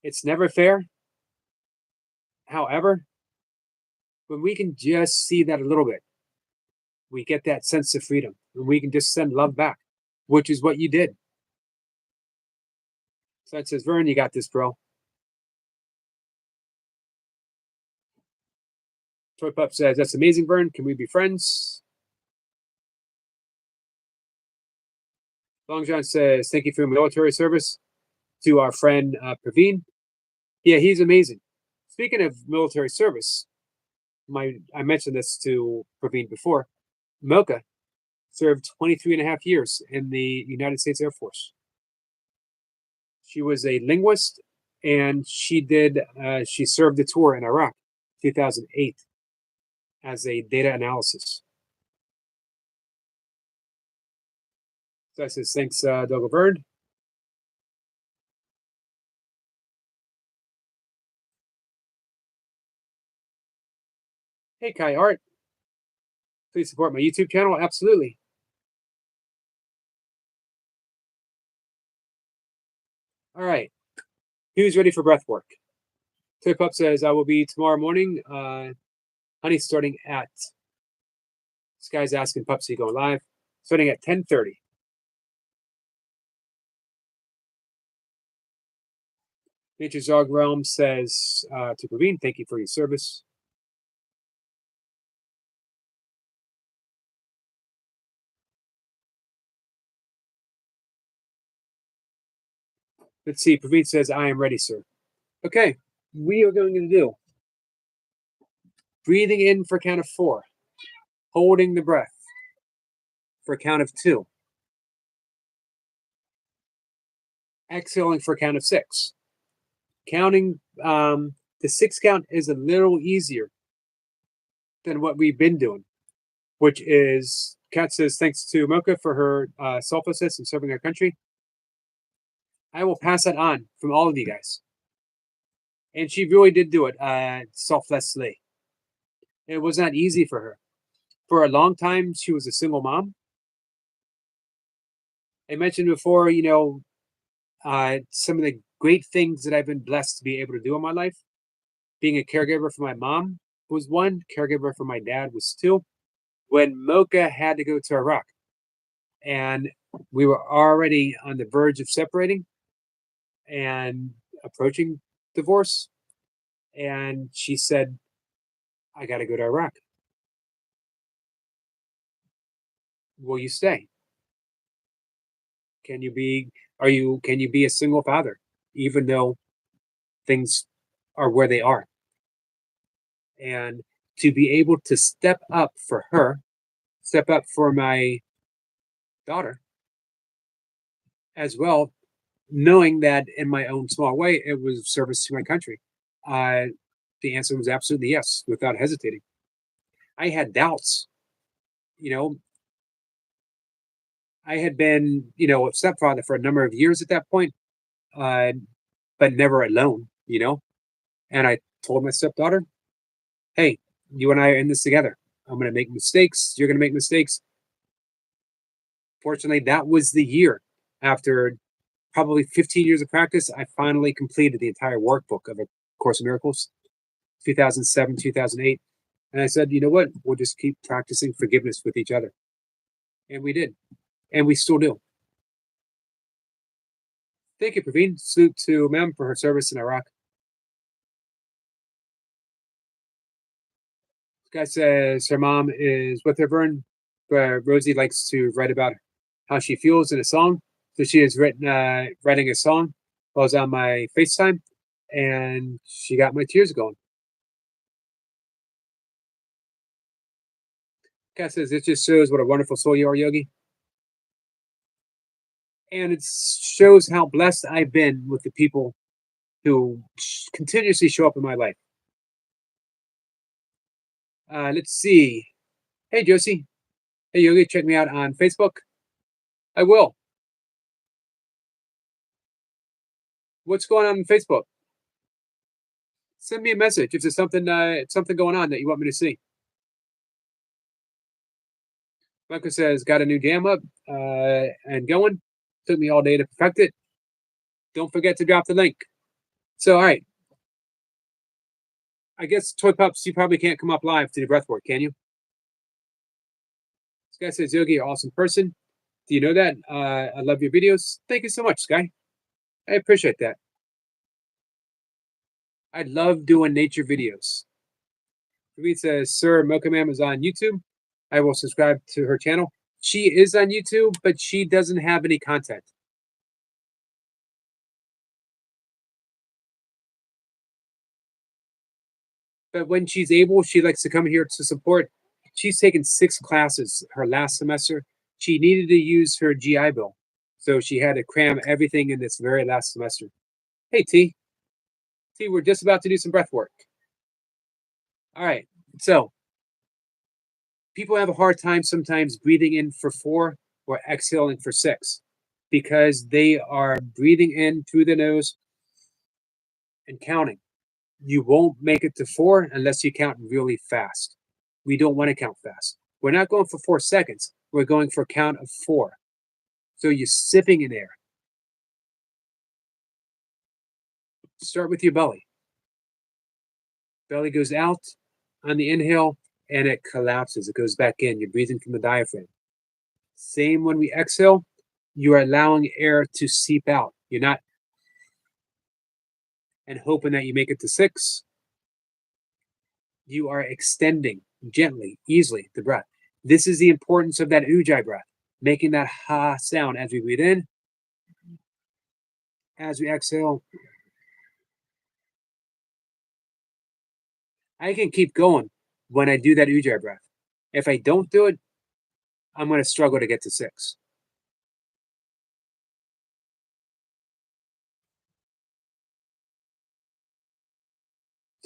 It's never fair. However, when we can just see that a little bit, we get that sense of freedom and we can just send love back, which is what you did. So it says, Vern, you got this, bro. Toy Pup says, that's amazing, Vern. Can we be friends? Long John says, thank you for your military service. To our friend Praveen. Yeah, he's amazing. Speaking of military service, I mentioned this to Praveen before. Mocha served 23 and a half years in the United States Air Force. She was a linguist, and she served the tour in Iraq, 2008, as a data analysis. So I says, thanks, Dogo Bird. Hey, Kai Art. Please support my YouTube channel. Absolutely. All right. Who's ready for breath work? Toy Pup says, I will be tomorrow morning. Honey, starting at, this guy's asking Pupsy going live, starting at 10:30. Nature's Dog Realm says to Praveen, thank you for your service. Let's see. Praveen says, I am ready, sir. Okay. We are going to do breathing in for a count of 4, holding the breath for a count of 2, exhaling for a count of 6. Counting the 6 count is a little easier than what we've been doing, which is Kat says, thanks to Mocha for her selflessness in serving our country. I will pass that on from all of you guys. And she really did do it selflessly. It was not easy for her. For a long time, she was a single mom. I mentioned before, some of the great things that I've been blessed to be able to do in my life. Being a caregiver for my mom was one, caregiver for my dad was 2. When Mocha had to go to Iraq and we were already on the verge of separating and approaching divorce, and she said, I got to go to Iraq. Will you stay? Can you be a single father even though things are where they are? And to be able to step up for her, step up for my daughter, as well, knowing that in my own small way, it was service to my country. Uh, the answer was absolutely yes, without hesitating. I had doubts. You know, I had been, a stepfather for a number of years at that point, uh, but never alone, And I told my stepdaughter, hey, you and I are in this together. I'm going to make mistakes. You're going to make mistakes. Fortunately, that was the year after probably 15 years of practice. I finally completed the entire workbook of A Course in Miracles, 2007, 2008. And I said, you know what? We'll just keep practicing forgiveness with each other. And we did. And we still do. Thank you, Praveen. Salute to Mem for her service in Iraq. This guy says her mom is with her burn, but Rosie likes to write about how she feels in a song. So she is writing a song while I was on my FaceTime, and she got my tears going. Guy says it just shows what a wonderful soul you are, Yogi. And it shows how blessed I've been with the people who continuously show up in my life. Let's see. Hey, Josie. Hey, Yogi, check me out on Facebook. I will. What's going on Facebook? Send me a message if there's something going on that you want me to see. Michael says, got a new jam up and going. Took me all day to perfect it. Don't forget to drop the link. So, all right. I guess Toy Pups, you probably can't come up live to do breathwork, can you? This guy says, Yogi, you're an awesome person. Do you know that? I love your videos. Thank you so much, Sky. I appreciate that. I love doing nature videos. Reed says, Sir Mocha Ma'am is on YouTube. I will subscribe to her channel. She is on YouTube, but she doesn't have any content. But when she's able, she likes to come here to support. She's taken 6 classes her last semester. She needed to use her GI Bill. So she had to cram everything in this very last semester. Hey, T. T, we're just about to do some breath work. All right. So people have a hard time sometimes breathing in for 4 or exhaling for 6 because they are breathing in through the nose and counting. You won't make it to 4 unless you count really fast. We don't want to count fast. We're not going for 4 seconds. We're going for a count of 4. So you're sipping in air. Start with your belly. Belly goes out on the inhale and it collapses. It goes back in. You're breathing from the diaphragm. Same when we exhale, you are allowing air to seep out. You're not and hoping that you make it to 6. You are extending gently, easily the breath. This is the importance of that ujjayi breath, making that ha sound as we breathe in, as we exhale. I can keep going when I do that ujjayi breath. If I don't do it, I'm going to struggle to get to 6.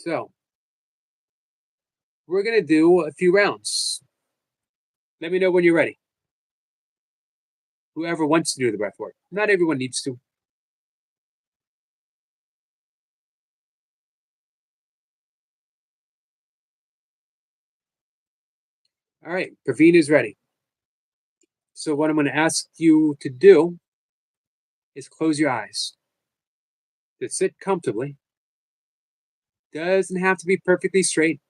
So we're going to do a few rounds. Let me know when you're ready. Whoever wants to do the breath work. Not everyone needs to. All right, Praveen is ready. So what I'm going to ask you to do is close your eyes. To sit comfortably. Doesn't have to be perfectly straight.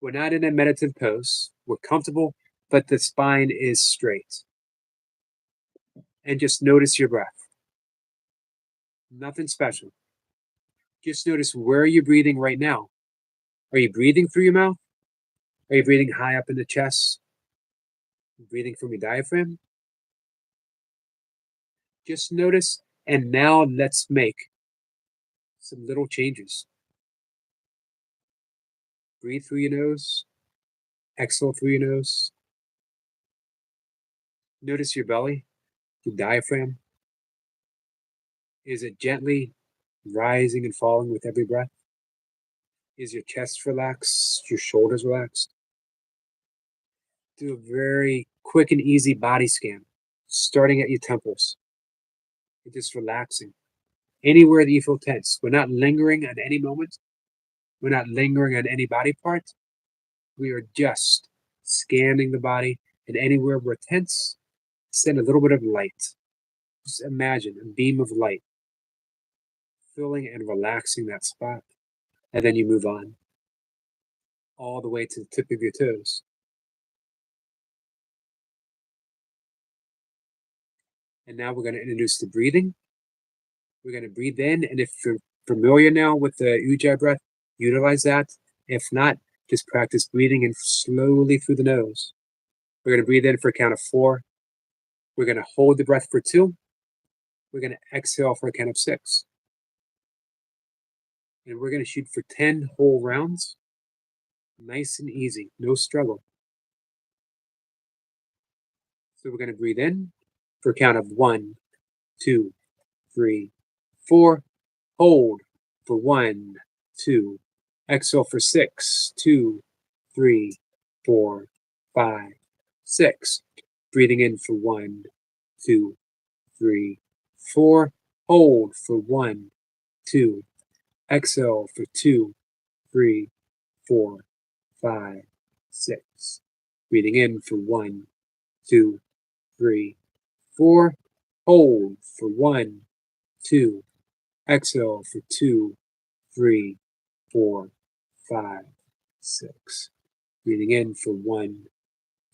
We're not in a meditative pose. We're comfortable, but the spine is straight. And just notice your breath. Nothing special. Just notice where you're breathing right now. Are you breathing through your mouth? Are you breathing high up in the chest? Breathing from your diaphragm? Just notice. And now let's make some little changes. Breathe through your nose. Exhale through your nose. Notice your belly, your diaphragm. Is it gently rising and falling with every breath? Is your chest relaxed? Your shoulders relaxed? Do a very quick and easy body scan, starting at your temples and just relaxing. Anywhere that you feel tense. We're not lingering at any moment. We're not lingering on any body part. We are just scanning the body, and anywhere we're tense, send a little bit of light. Just imagine a beam of light filling and relaxing that spot. And then you move on all the way to the tip of your toes. And now we're going to introduce the breathing. We're going to breathe in. And if you're familiar now with the Ujjayi breath, utilize that. If not, just practice breathing in slowly through the nose. We're going to breathe in for a count of 4. We're going to hold the breath for 2. We're going to exhale for a count of 6. And we're going to shoot for 10 whole rounds. Nice and easy, no struggle. So we're going to breathe in for a count of 1, 2, 3, 4. Hold for 1, 2. Exhale for 6, 2, 3, 4, 5, 6. Breathing in for 1, 2, 3, 4. Hold for 1, 2. Exhale for 2, 3, 4, 5, 6. Breathing in for 1, 2, 3, 4. Hold for 1, 2. Exhale for 2, 3, 4, 5, 6. Breathing in for 1, 2,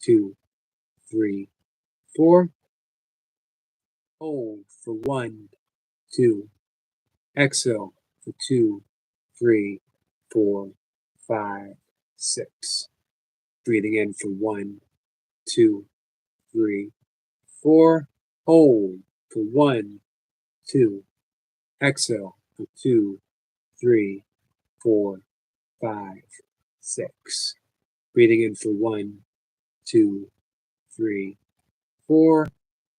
3, 4. Hold for 1, 2. Exhale for 2, 3, 4, 5, 6. Breathing in for 1, 2, 3, 4. Hold for 1, 2. Exhale for 2, 3, 4, 5, 6. Breathing in for 1, 2, 3, 4.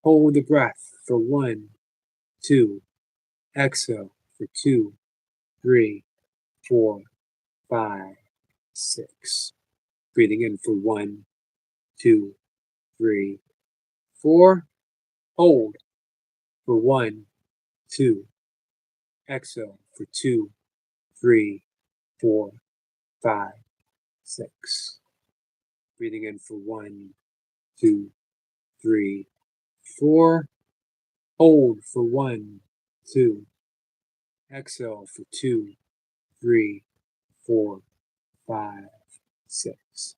Hold the breath for 1, 2. Exhale for 2, 3, 4, 5, 6. Breathing in for 1, 2, 3, 4. Hold for 1, 2. Exhale for 2, 3, 4, 5, 6. Breathing in for 1, 2, 3, 4. Hold for 1, 2. Exhale for 2, 3, 4, 5, 6.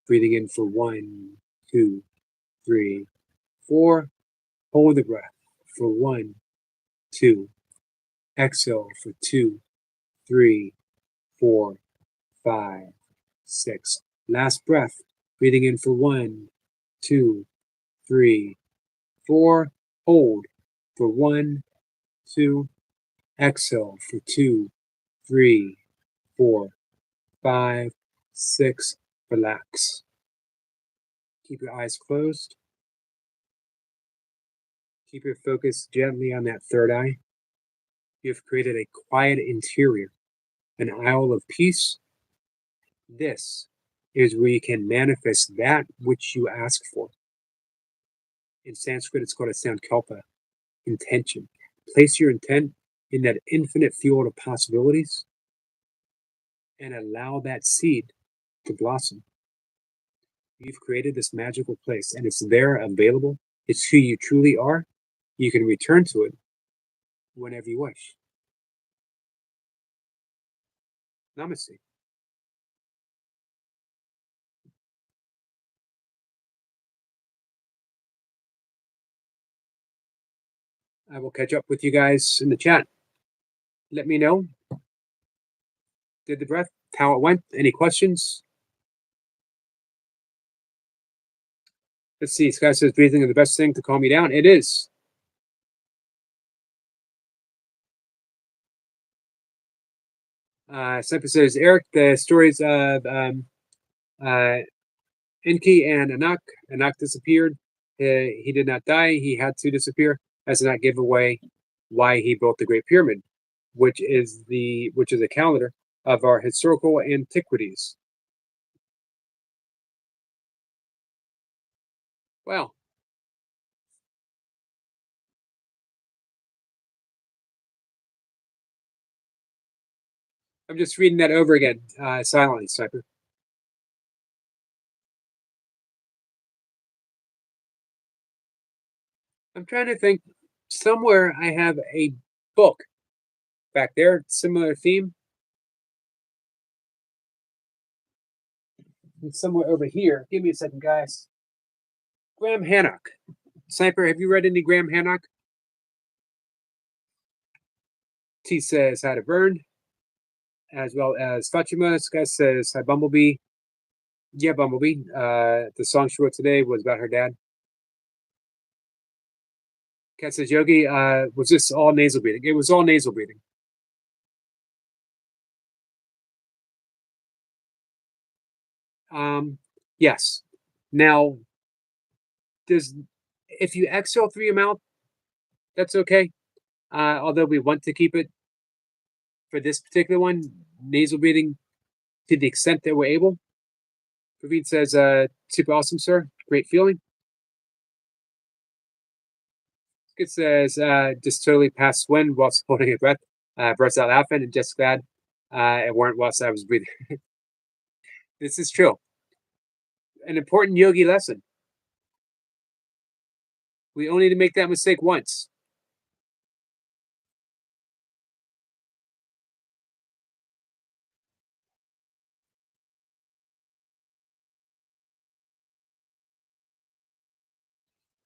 Breathing in for 1, 2, 3, 4. Hold the breath for 1, 2. Exhale for 2, 3, 4, 5, 6. Last breath. Breathing in for 1, 2, 3, 4. Hold for 1, 2. Exhale for 2, 3, 4, 5, 6. Relax. Keep your eyes closed. Keep your focus gently on that third eye. You have created a quiet interior, an isle of peace. This is where you can manifest that which you ask for. In Sanskrit, it's called a sankalpa, intention. Place your intent in that infinite field of possibilities and allow that seed to blossom. You've created this magical place and it's there available. It's who you truly are. You can return to it whenever you wish. Namaste. I will catch up with you guys in the chat. Let me know. Did the breath, how it went? Any questions? Let's see. Sky says breathing is the best thing to calm me down. It is. Semper says, Eric, the stories of Enki and Anak. Anak disappeared. He did not die. He had to disappear as Anak gave away why he built the Great Pyramid, which is a calendar of our historical antiquities. Well, I'm just reading that over again silently, Sniper. I'm trying to think. Somewhere I have a book back there, similar theme, and somewhere over here. Give me a second, guys. Graham Hancock. Sniper, have you read any Graham Hancock? T says How to Burn, as well as Fatima. This guy says Hi Bumblebee. Yeah, Bumblebee. The song she wrote today was about her dad. Cat says Yogi. Was this all nasal breathing? It was all nasal breathing. Um, yes. Now, does if you exhale through your mouth, that's okay. Although we want to keep it for this particular one, nasal breathing to the extent that we're able. Praveed says, super awesome, sir. Great feeling. It says, just totally past wind whilst holding a breath. Burst out laughing and just glad it weren't whilst I was breathing. This is true. An important yogi lesson. We only need to make that mistake once.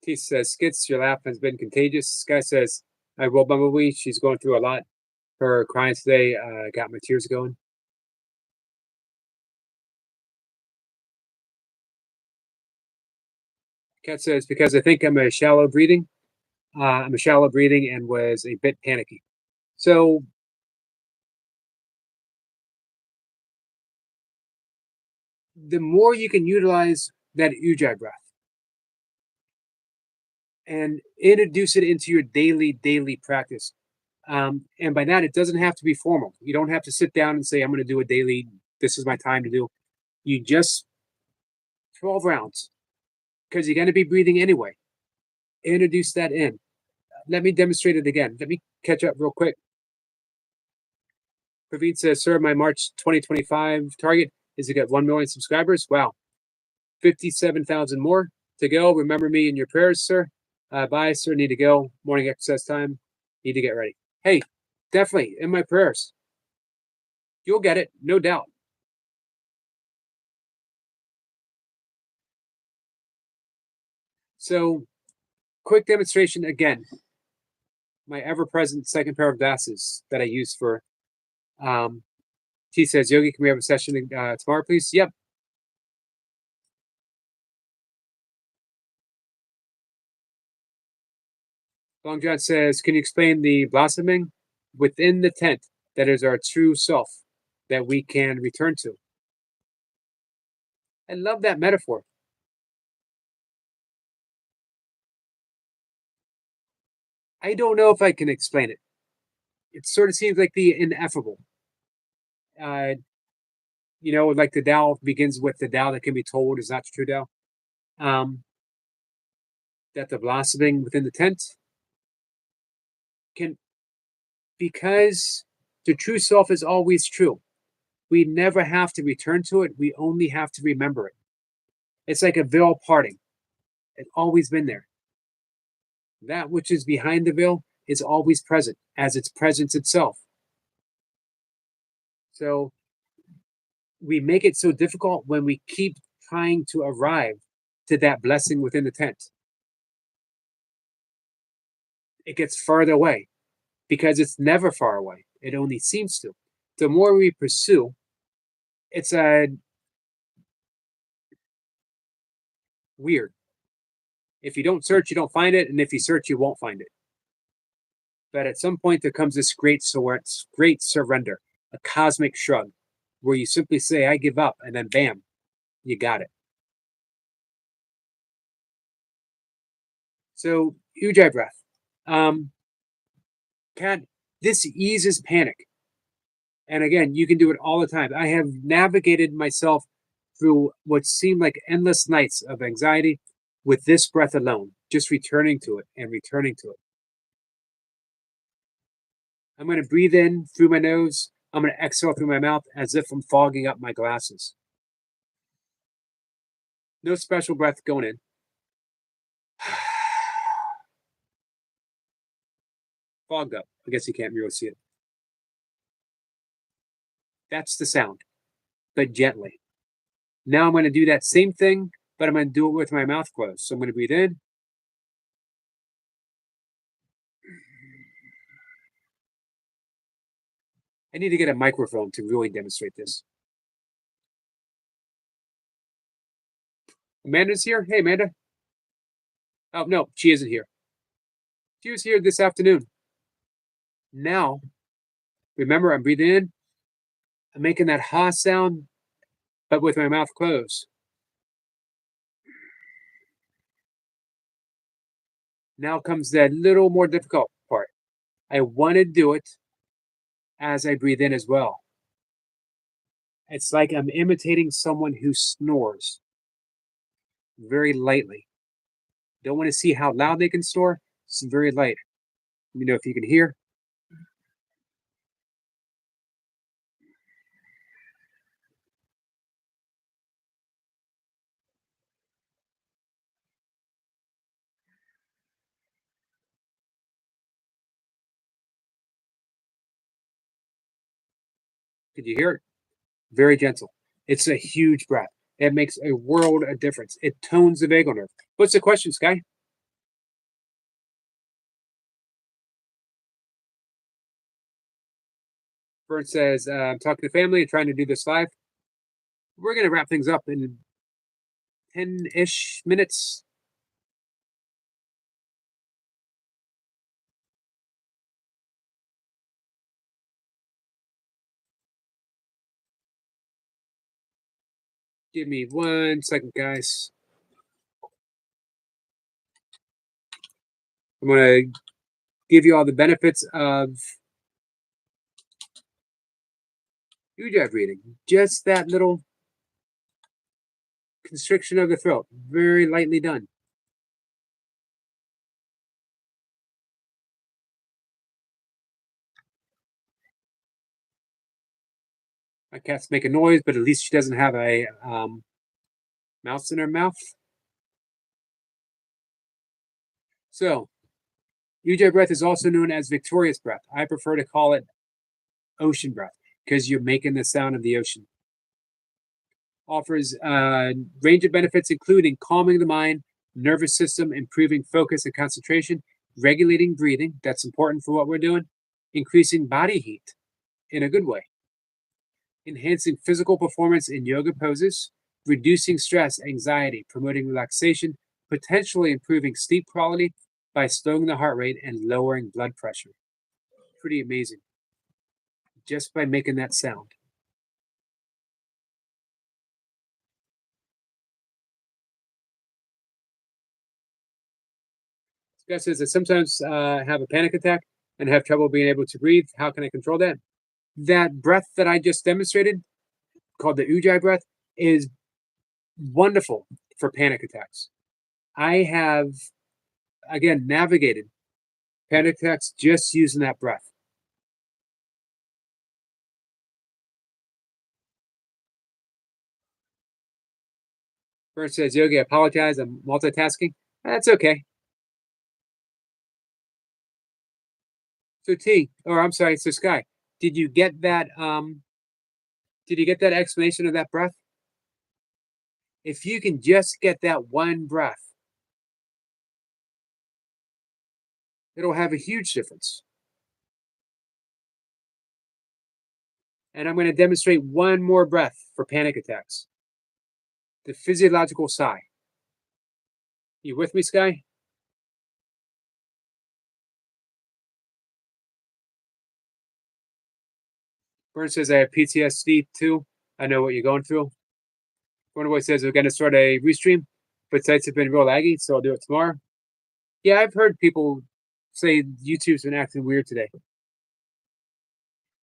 T says, Skits, your laugh has been contagious. Sky says, I will Bumblebee. She's going through a lot. Her crying today got my tears going. Cat says, because I think I'm a shallow breathing. I'm a shallow breathing and was a bit panicky. So the more you can utilize that ujjayi breath and introduce it into your daily practice. And by that, it doesn't have to be formal. You don't have to sit down and say, I'm going to do a daily, this is my time to do. You just 12 rounds because you're going to be breathing anyway. Introduce that in. Let me demonstrate it again. Let me catch up real quick. Praveed says, sir, my March 2025 target is to get 1 million subscribers. Wow. 57,000 more to go. Remember me in your prayers, sir. Bye, sir. Need to go. Morning exercise time. Need to get ready. Hey, definitely in my prayers. You'll get it, no doubt. So, quick demonstration again. My ever-present second pair of glasses that I use for. T says, Yogi, can we have a session tomorrow, please? Yep. Long John says, can you explain the blossoming within the tent that is our true self that we can return to? I love that metaphor. I don't know if I can explain it. It sort of seems like the ineffable. Uh, like the Tao begins with the Tao that can be told is not the true Tao. Um, that the blossoming within the tent can, because the true self is always true. We never have to return to it. We only have to remember it. It's like a veil parting. It's always been there. That which is behind the veil is always present as its presence itself. So we make it so difficult when we keep trying to arrive to that blessing within the tent. It gets further away because it's never far away. It only seems to. The more we pursue, it's a weird. If you don't search, you don't find it, and if you search, you won't find it. But at some point, there comes this great surrender, a cosmic shrug, where you simply say, "I give up," and then bam, you got it. So, ujjayi breath. Um, Cat, this eases panic. And again, you can do it all the time. I have navigated myself through what seemed like endless nights of anxiety with this breath alone, just returning to it and returning to it. I'm going to breathe in through my nose. I'm going to exhale through my mouth as if I'm fogging up my glasses. No special breath going in. Fogged up. I guess you can't really see it. That's the sound, but gently. Now I'm going to do that same thing, but I'm going to do it with my mouth closed. So I'm going to breathe in. I need to get a microphone to really demonstrate this. Amanda's here. Hey, Amanda. Oh, no, she isn't here. She was here this afternoon. Now, remember, I'm breathing in. I'm making that ha sound, but with my mouth closed. Now comes that little more difficult part. I want to do it as I breathe in as well. It's like I'm imitating someone who snores very lightly. Don't want to see how loud they can snore. It's very light. Let me know if you can hear. Could you hear it? Very gentle. It's a huge breath. It makes a world of difference. It tones the vagal nerve. What's the question, Sky? Bert says, I'm talking to family and trying to do this live. We're going to wrap things up in 10-ish minutes. Give me 1 second, guys. I'm going to give you all the benefits of ujjayi breathing. Just that little constriction of the throat. Very lightly done. My cat's making noise, but at least she doesn't have a mouse in her mouth. So, ujjayi breath is also known as victorious breath. I prefer to call it ocean breath because you're making the sound of the ocean. Offers a range of benefits, including calming the mind, nervous system, improving focus and concentration, regulating breathing. That's important for what we're doing. Increasing body heat in a good way. Enhancing physical performance in yoga poses, reducing stress, anxiety, promoting relaxation, potentially improving sleep quality by slowing the heart rate and lowering blood pressure. Pretty amazing. Just by making that sound. Guy says, I sometimes have a panic attack and have trouble being able to breathe. How can I control that? That breath that I just demonstrated, called the ujjayi breath, is wonderful for panic attacks. I have, again, navigated panic attacks just using that breath. Bert says, Yogi, I apologize. I'm multitasking. That's okay. So I'm sorry, so Sky, did you get that? Did you get that explanation of that breath? If you can just get that one breath, it'll have a huge difference. And I'm going to demonstrate one more breath for panic attacks. The physiological sigh. You with me, Sky? Bern says I have PTSD too. I know what you're going through. Wonderboy says we're going to start a restream, but sites have been real laggy, so I'll do it tomorrow. Yeah, I've heard people say YouTube's been acting weird today.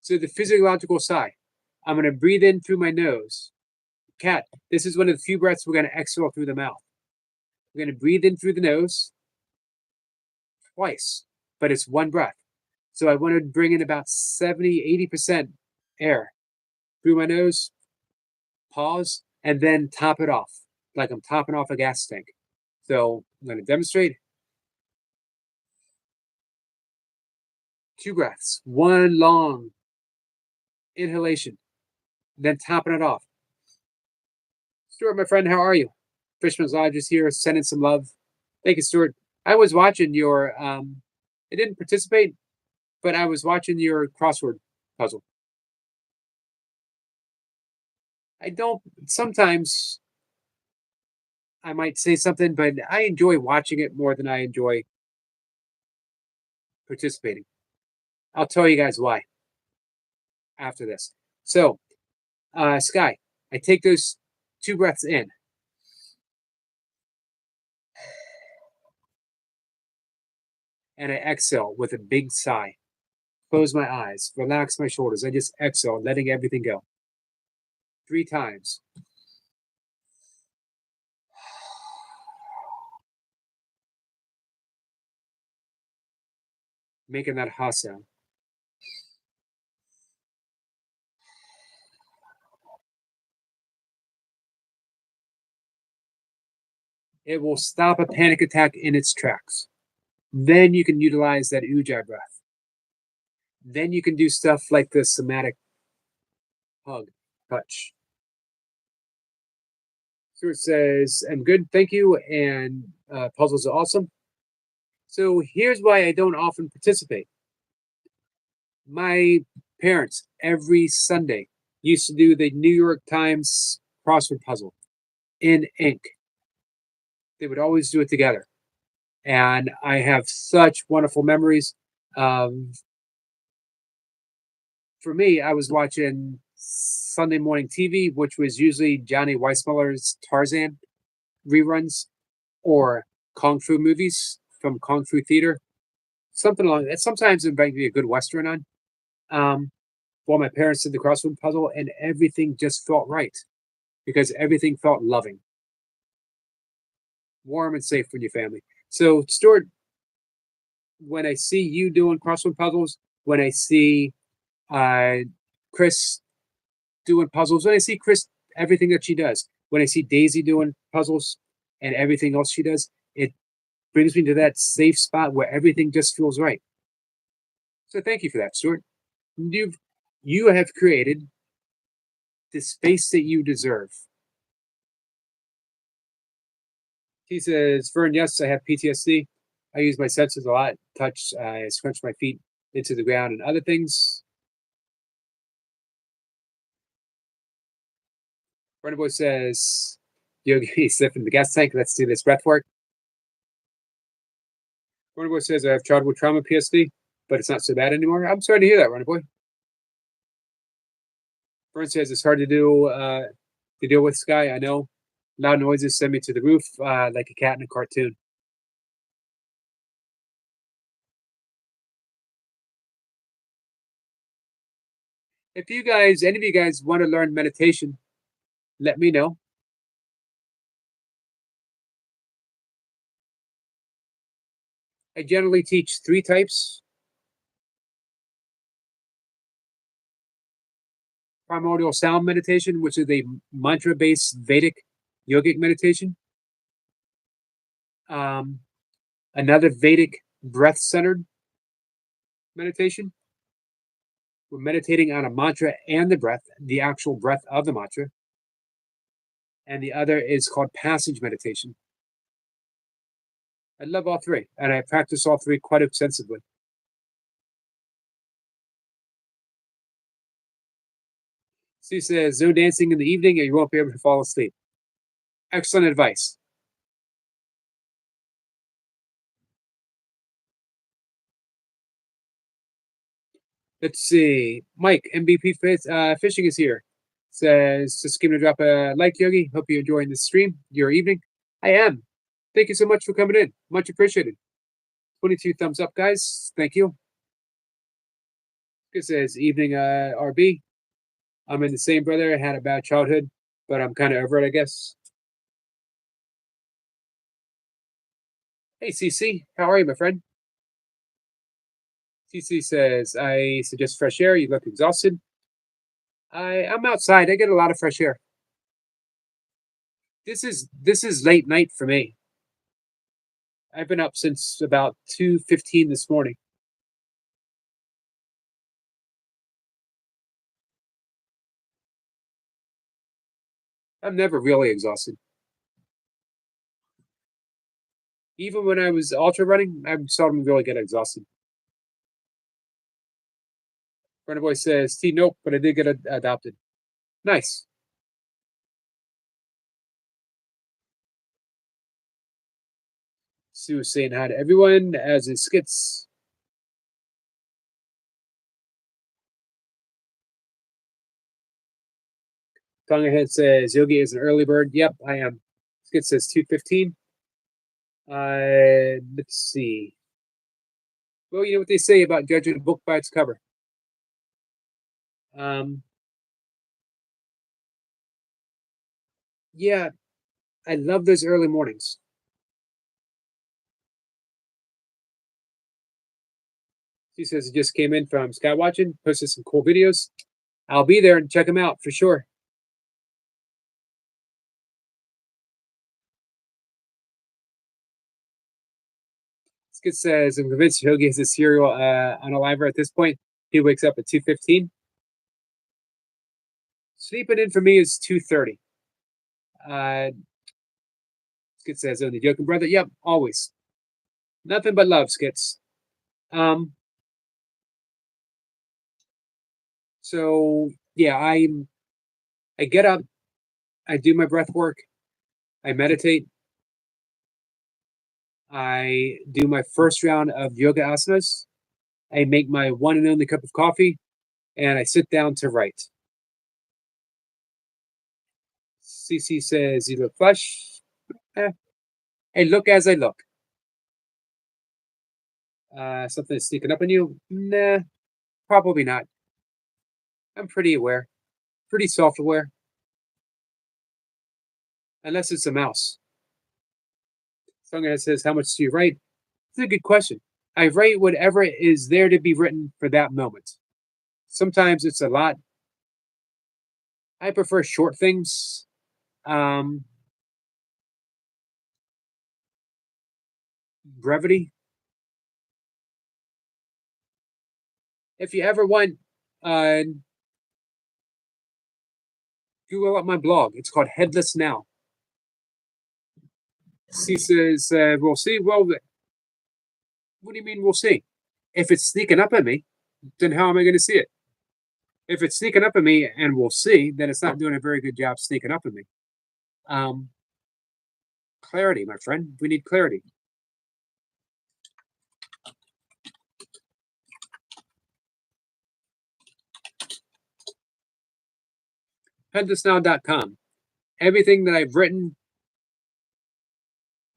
So the physiological sigh. I'm going to breathe in through my nose. Cat, this is one of the few breaths we're going to exhale through the mouth. We're going to breathe in through the nose twice, but it's one breath. So I want to bring in about 70, 80% air through my nose, pause, and then top it off like I'm topping off a gas tank. So I'm going to demonstrate 2 breaths, one long inhalation, then topping it off. Stuart, my friend, how are you? Fishman's Lodge is here, sending some love. Thank you, Stuart. I was watching your, I didn't participate, but I was watching your crossword puzzle. I don't, sometimes I might say something, but I enjoy watching it more than I enjoy participating. I'll tell you guys why after this. So, Sky, I take those 2 breaths in. And I exhale with a big sigh. Close my eyes, relax my shoulders. I just exhale, letting everything go. 3 times. Making that ha sound. It will stop a panic attack in its tracks. Then you can utilize that ujjayi breath. Then you can do stuff like the somatic hug, touch. Stuart says, I'm good, thank you, and puzzles are awesome. So here's why I don't often participate. My parents, every Sunday, used to do the New York Times crossword puzzle in ink. They would always do it together. And I have such wonderful memories. Um, for me, I was watching Sunday morning TV, which was usually Johnny Weissmuller's Tarzan reruns or Kung Fu movies from Kung Fu theater, something along that. Sometimes it might be a good Western on. Um, while my parents did the crossword puzzle, and everything just felt right because everything felt loving, warm, and safe for your family. So, Stuart, when I see you doing crossword puzzles, when I see uh, Chris doing puzzles, when I see Chris, everything that she does, when I see Daisy doing puzzles and everything else she does, it brings me to that safe spot where everything just feels right. So thank you for that, Stuart. You have created the space that you deserve. He says, Vern, yes, I have PTSD. I use my senses a lot. Touch, I scrunch my feet into the ground and other things. Runner Boy says, Yogi, sniffing the gas tank. Let's do this breath work. Runner Boy says, I have childhood trauma PSD, but it's not so bad anymore. I'm sorry to hear that, Runner Boy. Vern says, it's hard to deal with, Sky. I know. Loud noises send me to the roof like a cat in a cartoon. If you guys, any of you guys want to learn meditation, let me know. I generally teach 3 types: primordial sound meditation, which is a mantra based Vedic yogic meditation, um, another Vedic breath centered meditation. We're meditating on a mantra and the breath, the actual breath of the mantra. And the other is called passage meditation. I love all 3, and I practice all 3 quite extensively. Sue says, no dancing in the evening or you won't be able to fall asleep. Excellent advice. Let's see. Mike, MVP Fishing is here. Says, just going to drop a like, Yogi. Hope you're enjoying the stream, your evening. I am. Thank you so much for coming in. Much appreciated. 22 thumbs up, guys. Thank you. It says, evening, RB. I'm in the same, brother. I had a bad childhood, but I'm kind of over it, I guess. Hey, CC, how are you, my friend? CC says, I suggest fresh air. You look exhausted. I'm outside. I get a lot of fresh air. This is late night for me. I've been up since about 2:15 this morning. I'm never really exhausted. Even when I was ultra running, I seldom really get exhausted. Friend boy says, T, nope, but I did get adopted. Nice. Sue was saying hi to everyone as it skits. Tongue ahead says, Yogi is an early bird. Yep, I am. Skit says 2:15. Let's see. Well, you know what they say about judging a book by its cover. Um, yeah, I love those early mornings. She says he just came in from sky watching, posted some cool videos. I'll be there and check them out for sure. Skit says, I'm convinced Hoagie has a serial unaliver at this point. He wakes up at 2:15. Sleeping in for me is 2:30. Uh, Skit says, only joking, brother. Yep, always. Nothing but love, Skits. Um, so yeah, I get up, I do my breath work, I meditate, I do my first round of yoga asanas, I make my one and only cup of coffee, and I sit down to write. CC says, you look flush. Eh, I look as I look. Something is sneaking up on you? Nah, probably not. I'm pretty aware, pretty self aware, unless it's a mouse. Someone says, how much do you write? It's a good question. I write whatever is there to be written for that moment. Sometimes it's a lot. I prefer short things. Um, Brevity. If you ever want, uh, Google up my blog. It's called Headless Now. She says, we'll see. Well, what do you mean we'll see? If it's sneaking up at me, then how am I going to see it? If it's sneaking up at me and we'll see, then it's not doing a very good job sneaking up at me. Um, Clarity, my friend. We need clarity. Headlessnow.com. Everything that I've written,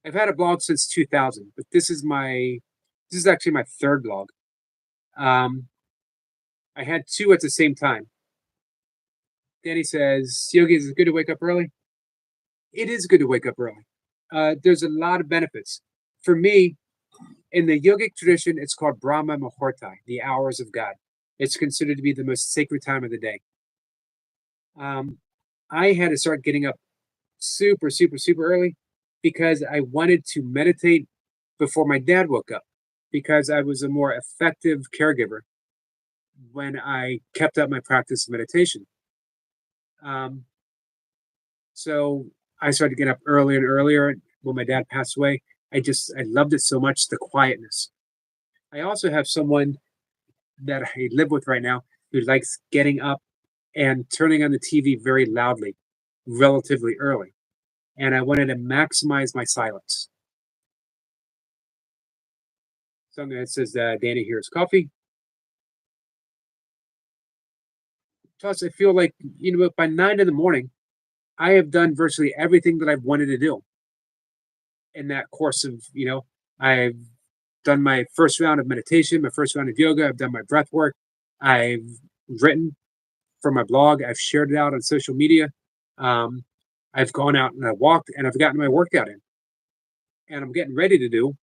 I've had a blog since 2000, but this is actually my third blog. I had two at the same time. Danny says, Yogi, is it good to wake up early? It is good to wake up early. There's a lot of benefits. For me, in the yogic tradition, it's called Brahma Muhurta, the hours of God. It's considered to be the most sacred time of the day. Um, I had to start getting up super, super, super early because I wanted to meditate before my dad woke up because I was a more effective caregiver when I kept up my practice of meditation. Um, so I started getting up earlier and earlier when my dad passed away. I loved it so much, the quietness. I also have someone that I live with right now who likes getting up and turning on the TV very loudly, relatively early. And I wanted to maximize my silence. Something that says Danny here's coffee. Plus, I feel like, by 9 in the morning, I have done virtually everything that I've wanted to do in that course of, I've done my first round of meditation, my first round of yoga, I've done my breath work, I've written for my blog. I've shared it out on social media. Um, I've gone out and I walked and I've gotten my workout in. And I'm getting ready to do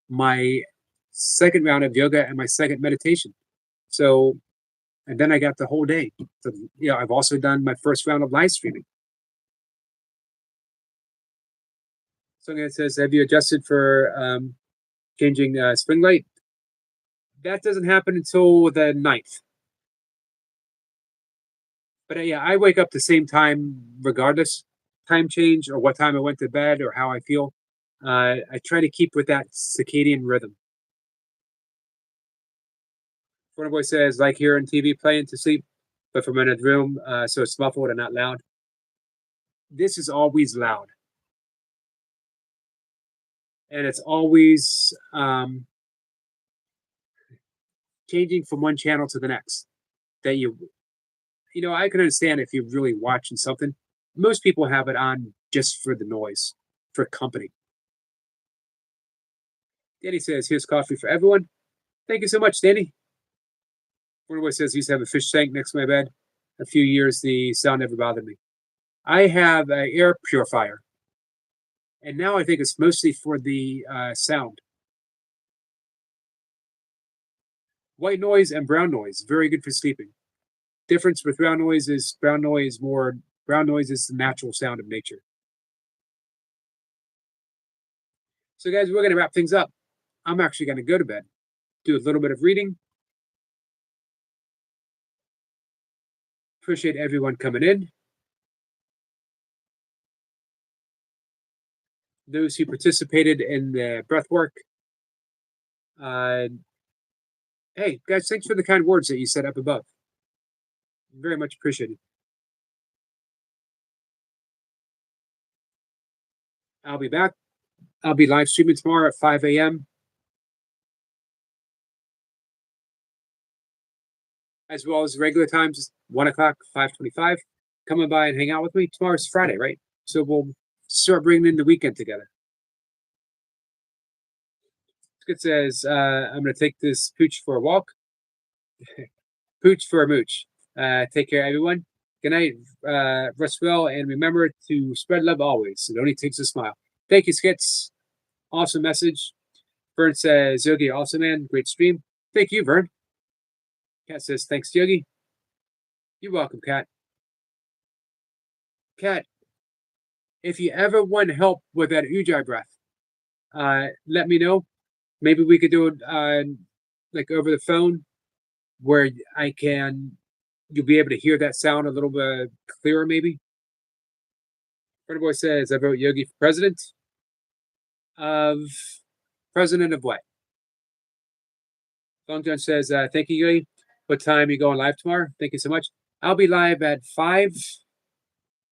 my second round of yoga and my second meditation. So, and then I got the whole day. So, I've also done my first round of live streaming. Something that says, "Have you adjusted for changing spring light?" That doesn't happen until the ninth. But yeah, I wake up the same time regardless, time change or what time I went to bed or how I feel. I try to keep with that circadian rhythm. One boy says, like hearing TV playing to sleep, but from another room, so it's muffled and not loud. This is always loud, and it's always changing from one channel to the next. That I can understand if you're really watching something. Most people have it on just for the noise, for company. Danny says, "Here's coffee for everyone." Thank you so much, Danny. One boy says he used to have a fish tank next to my bed. A few years, the sound never bothered me. I have an air purifier, and now I think it's mostly for the sound. White noise and brown noise, very good for sleeping. Difference with brown noise is the natural sound of nature. So guys, we're gonna wrap things up. I'm actually gonna go to bed, do a little bit of reading. Appreciate everyone coming in. Those who participated in the breath work. Uh, hey guys, thanks for the kind words that you said up above. Very much appreciated. I'll be back. I'll be live streaming tomorrow at 5 a.m. as well as regular times, 1 o'clock, 5:25. Coming by and hang out with me. Tomorrow's Friday, right? So we'll start bringing in the weekend together. It says, I'm going to take this pooch for a walk. Pooch for a mooch. Take care, everyone. Good night. Rest well, and remember to spread love always. It only takes a smile. Thank you, Skits. Awesome message. Vern says, Yogi, awesome, man. Great stream. Thank you, Vern. Kat says, thanks, Yogi. You're welcome, Kat. Kat, if you ever want help with that Ujjayi breath, let me know. Maybe we could do it like over the phone where you'll be able to hear that sound a little bit clearer, maybe. Friend boy says, I vote Yogi for president of what? Long John says, thank you, Yogi. What time are you going live tomorrow? Thank you so much. I'll be live at 5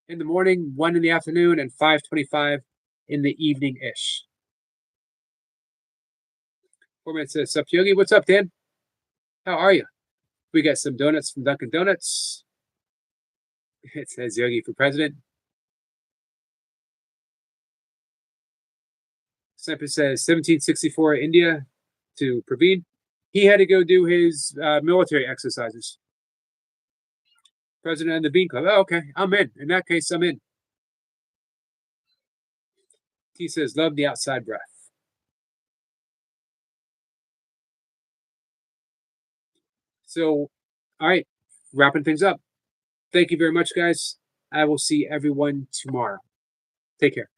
in the morning, 1 in the afternoon, and 5:25 in the evening ish. 4 minutes says, sup, Yogi. What's up, Dan? How are you? We got some donuts from Dunkin' Donuts. It says Yogi for president. Sniper says 1764 India to Praveen. He had to go do his military exercises. President of the Bean Club. Oh, okay. I'm in. In that case, I'm in. He says, love the outside breath. So, all right, wrapping things up. Thank you very much, guys. I will see everyone tomorrow. Take care.